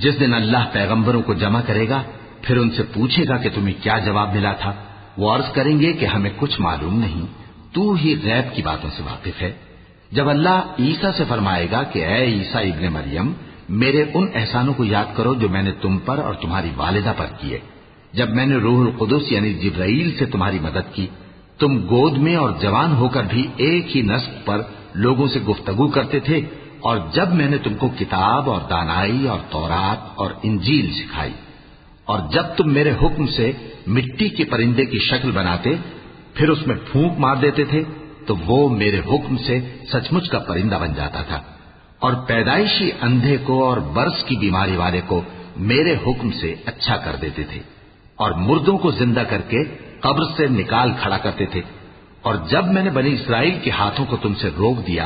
جس دن اللہ پیغمبروں کو جمع کرے گا، پھر ان سے پوچھے گا کہ تمہیں کیا جواب ملا تھا. وہ عرض کریں گے کہ ہمیں کچھ معلوم نہیں، تو ہی غیب کی باتوں سے واقف ہے. جب اللہ عیسیٰ سے فرمائے گا کہ اے عیسیٰ ابن مریم، میرے ان احسانوں کو یاد کرو جو میں نے تم پر اور تمہاری والدہ پر کیے. جب میں نے روح القدس یعنی جبرائیل سے تمہاری مدد کی، تم گود میں اور جوان ہو کر بھی ایک ہی نسق پر لوگوں سے گفتگو کرتے تھے، اور جب میں نے تم کو کتاب اور دانائی اور تورات اور انجیل سکھائی، اور جب تم میرے حکم سے مٹی کے پرندے کی شکل بناتے پھر اس میں پھونک مار دیتے تھے تو وہ میرے حکم سے سچ مچ کا پرندہ بن جاتا تھا، اور پیدائشی اندھے کو اور برس کی بیماری والے کو میرے حکم سے اچھا کر دیتے تھے، اور مردوں کو زندہ کر کے قبر سے نکال کھڑا کرتے تھے. اور جب میں نے بنی اسرائیل کے ہاتھوں کو تم سے روک دیا،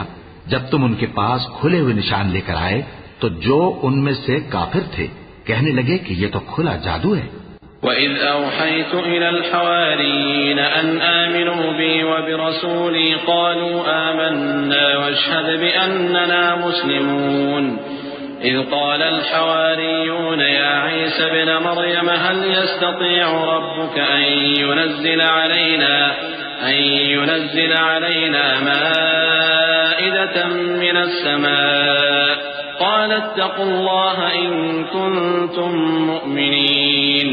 جب تم ان کے پاس کھلے ہوئے نشان لے کر آئے تو جو ان میں سے کافر تھے کہنے لگے کہ یہ تو کھلا جادو ہے. وَإِذْ أَوْحَيْتُ إِلَى الْحَوَارِيِّينَ أَنْ آمِنُوا بِي وَبِرَسُولِي قَالُوا آمَنَّا وَاشْهَدْ بِأَنَّنَا مُسْلِمُونَ. إِذْ قَالَ الْحَوَارِيُّونَ يَا عِيسَى ابْنَ مَرْيَمَ هَلْ يَسْتَطِيعُ رَبُّكَ أن ينزل علينا مائدة من السماء قال اتقوا الله إن كنتم مؤمنين.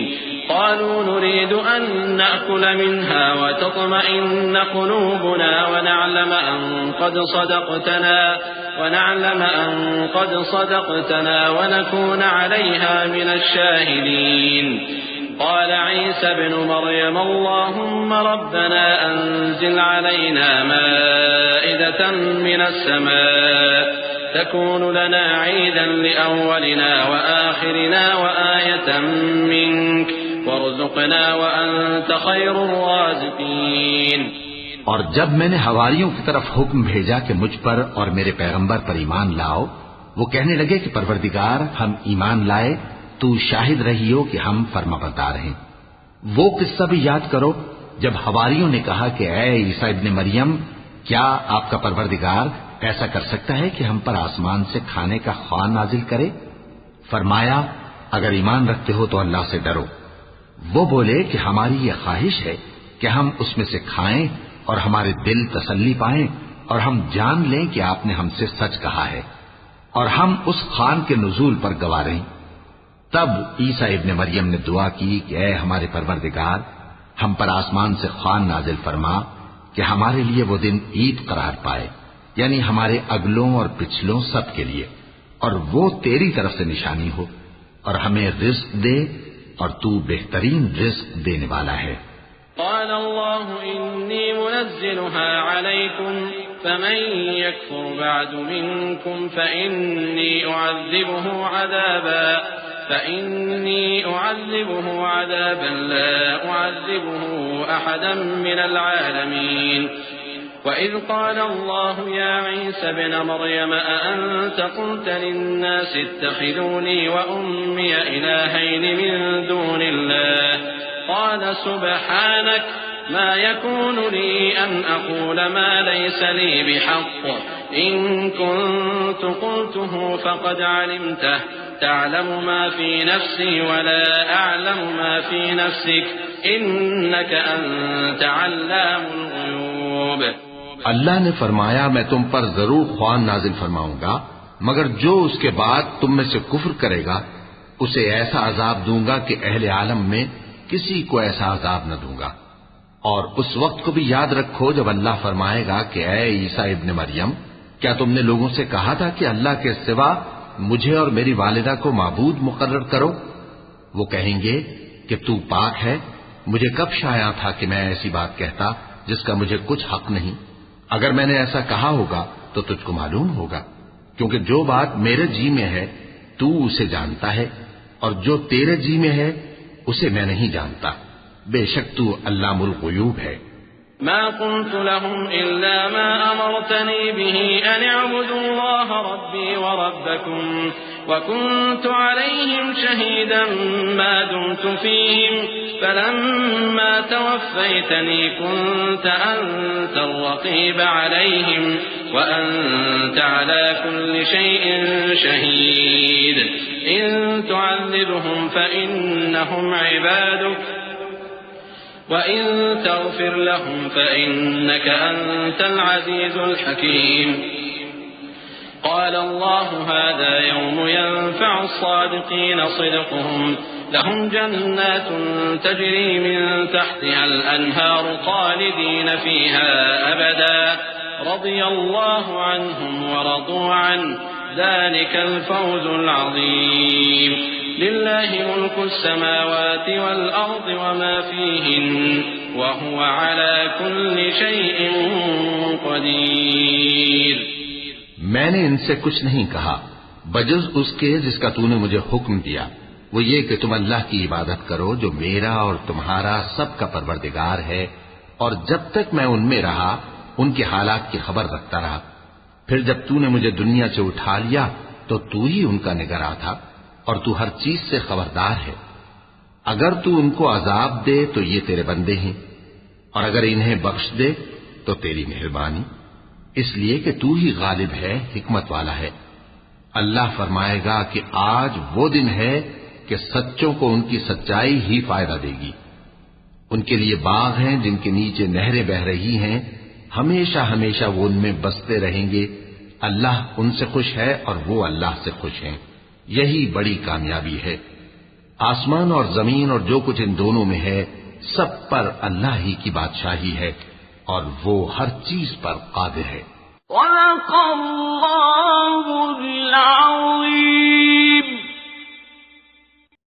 قالوا نريد أن نأكل منها وتطمئن قلوبنا ونعلم أن قد صدقتنا ونكون عليها من الشاهدين. قال عيسى ابن مريم اللهم ربنا أنزل علينا مائدة من السماء تكون لنا عيدا لأولنا وآخرنا وآية منك وارزقنا وأنت خير الرازقين. اور جب میں نے حواریوں کی طرف حکم بھیجا کہ مجھ پر اور میرے پیغمبر پر ایمان لاؤ، وہ کہنے لگے کہ پروردگار ہم ایمان لائے، تو شاہد رہی ہو کہ ہم فرما بردار ہیں. وہ قصہ بھی یاد کرو جب حواریوں نے کہا کہ اے عیسیٰ ابن مریم، کیا آپ کا پروردگار ایسا کر سکتا ہے کہ ہم پر آسمان سے کھانے کا خواہ نازل کرے؟ فرمایا اگر ایمان رکھتے ہو تو اللہ سے ڈرو. وہ بولے کہ ہماری یہ خواہش ہے کہ ہم اس میں سے کھائیں اور ہمارے دل تسلی پائیں اور ہم جان لیں کہ آپ نے ہم سے سچ کہا ہے اور ہم اس خوان کے نزول پر گواہ رہیں. تب عیسیٰ ابن مریم نے دعا کی کہ اے ہمارے پروردگار، ہم پر آسمان سے خوان نازل فرما کہ ہمارے لیے وہ دن عید قرار پائے، یعنی ہمارے اگلوں اور پچھلوں سب کے لیے، اور وہ تیری طرف سے نشانی ہو، اور ہمیں رزق دے اور تو بہترین رزق دینے والا ہے. قال الله إني منزلها عليكم فمن يكفر بعد منكم فإني أعذبه عذابا لا أعذبه أحدا من العالمين. وإذ قال الله يا عيسى ابن مريم أأنت قلت للناس اتخذوني وأمي إلهين من دون الله قال سبحانك ما يكون لي أن أقول ما ليس لي بحق إن كنت قلته فقد علمته تعلم ما في نفسي ولا أعلم ما في نفسك إنك أنت علام الغيوب. اللہ نے فرمایا میں تم پر ضرور خوان نازل فرماؤں گا، مگر جو اس کے بعد تم میں سے کفر کرے گا اسے ایسا عذاب دوں گا کہ اہل عالم میں کسی کو ایسا عذاب نہ دوں گا. اور اس وقت کو بھی یاد رکھو جب اللہ فرمائے گا کہ اے عیسیٰ ابن مریم، کیا تم نے لوگوں سے کہا تھا کہ اللہ کے سوا مجھے اور میری والدہ کو معبود مقرر کرو؟ وہ کہیں گے کہ تو پاک ہے، مجھے کب شایع تھا کہ میں ایسی بات کہتا جس کا مجھے کچھ حق نہیں؟ اگر میں نے ایسا کہا ہوگا تو تجھ کو معلوم ہوگا، کیونکہ جو بات میرے جی میں ہے تو اسے جانتا ہے، اور جو تیرے جی میں ہے اسے میں نہیں جانتا۔ بے شک تو علام الغیوب ہے۔ ما قلت لهم إلا ما أمرتني به أن اعبدوا الله ربي وربكم وكنت عليهم شهيدا ما دمت فيهم فلما توفيتني كنت أنت الرقيب عليهم وأنت على كل شيء شهيد إن تعذبهم فإنهم عبادك وإن تغفر لهم فإنك أنت العزيز الحكيم قال الله هذا يوم ينفع الصادقين صدقهم لهم جنات تجري من تحتها الأنهار خالدين فيها أبدا رضي الله عنهم ورضوا عنه ذلك الفوز العظيم لله ملك السماوات والأرض وما فيهن وهو على كل شيء قدير۔ میں نے ان سے کچھ نہیں کہا بجز اس کے جس کا تو نے مجھے حکم دیا، وہ یہ کہ تم اللہ کی عبادت کرو جو میرا اور تمہارا سب کا پروردگار ہے، اور جب تک میں ان میں رہا ان کے حالات کی خبر رکھتا رہا۔ پھر جب تو نے مجھے دنیا سے اٹھا لیا تو تو ہی ان کا نگراں تھا، اور تو ہر چیز سے خبردار ہے۔ اگر تو ان کو عذاب دے تو یہ تیرے بندے ہیں، اور اگر انہیں بخش دے تو تیری مہربانی، اس لیے کہ تو ہی غالب ہے، حکمت والا ہے۔ اللہ فرمائے گا کہ آج وہ دن ہے کہ سچوں کو ان کی سچائی ہی فائدہ دے گی۔ ان کے لیے باغ ہیں جن کے نیچے نہریں بہ رہی ہیں، ہمیشہ ہمیشہ وہ ان میں بستے رہیں گے۔ اللہ ان سے خوش ہے اور وہ اللہ سے خوش ہیں، یہی بڑی کامیابی ہے۔ آسمان اور زمین اور جو کچھ ان دونوں میں ہے سب پر اللہ ہی کی بادشاہی ہے، اور وہ ہر چیز پر قادر ہے۔ صدق اللہ العظیم۔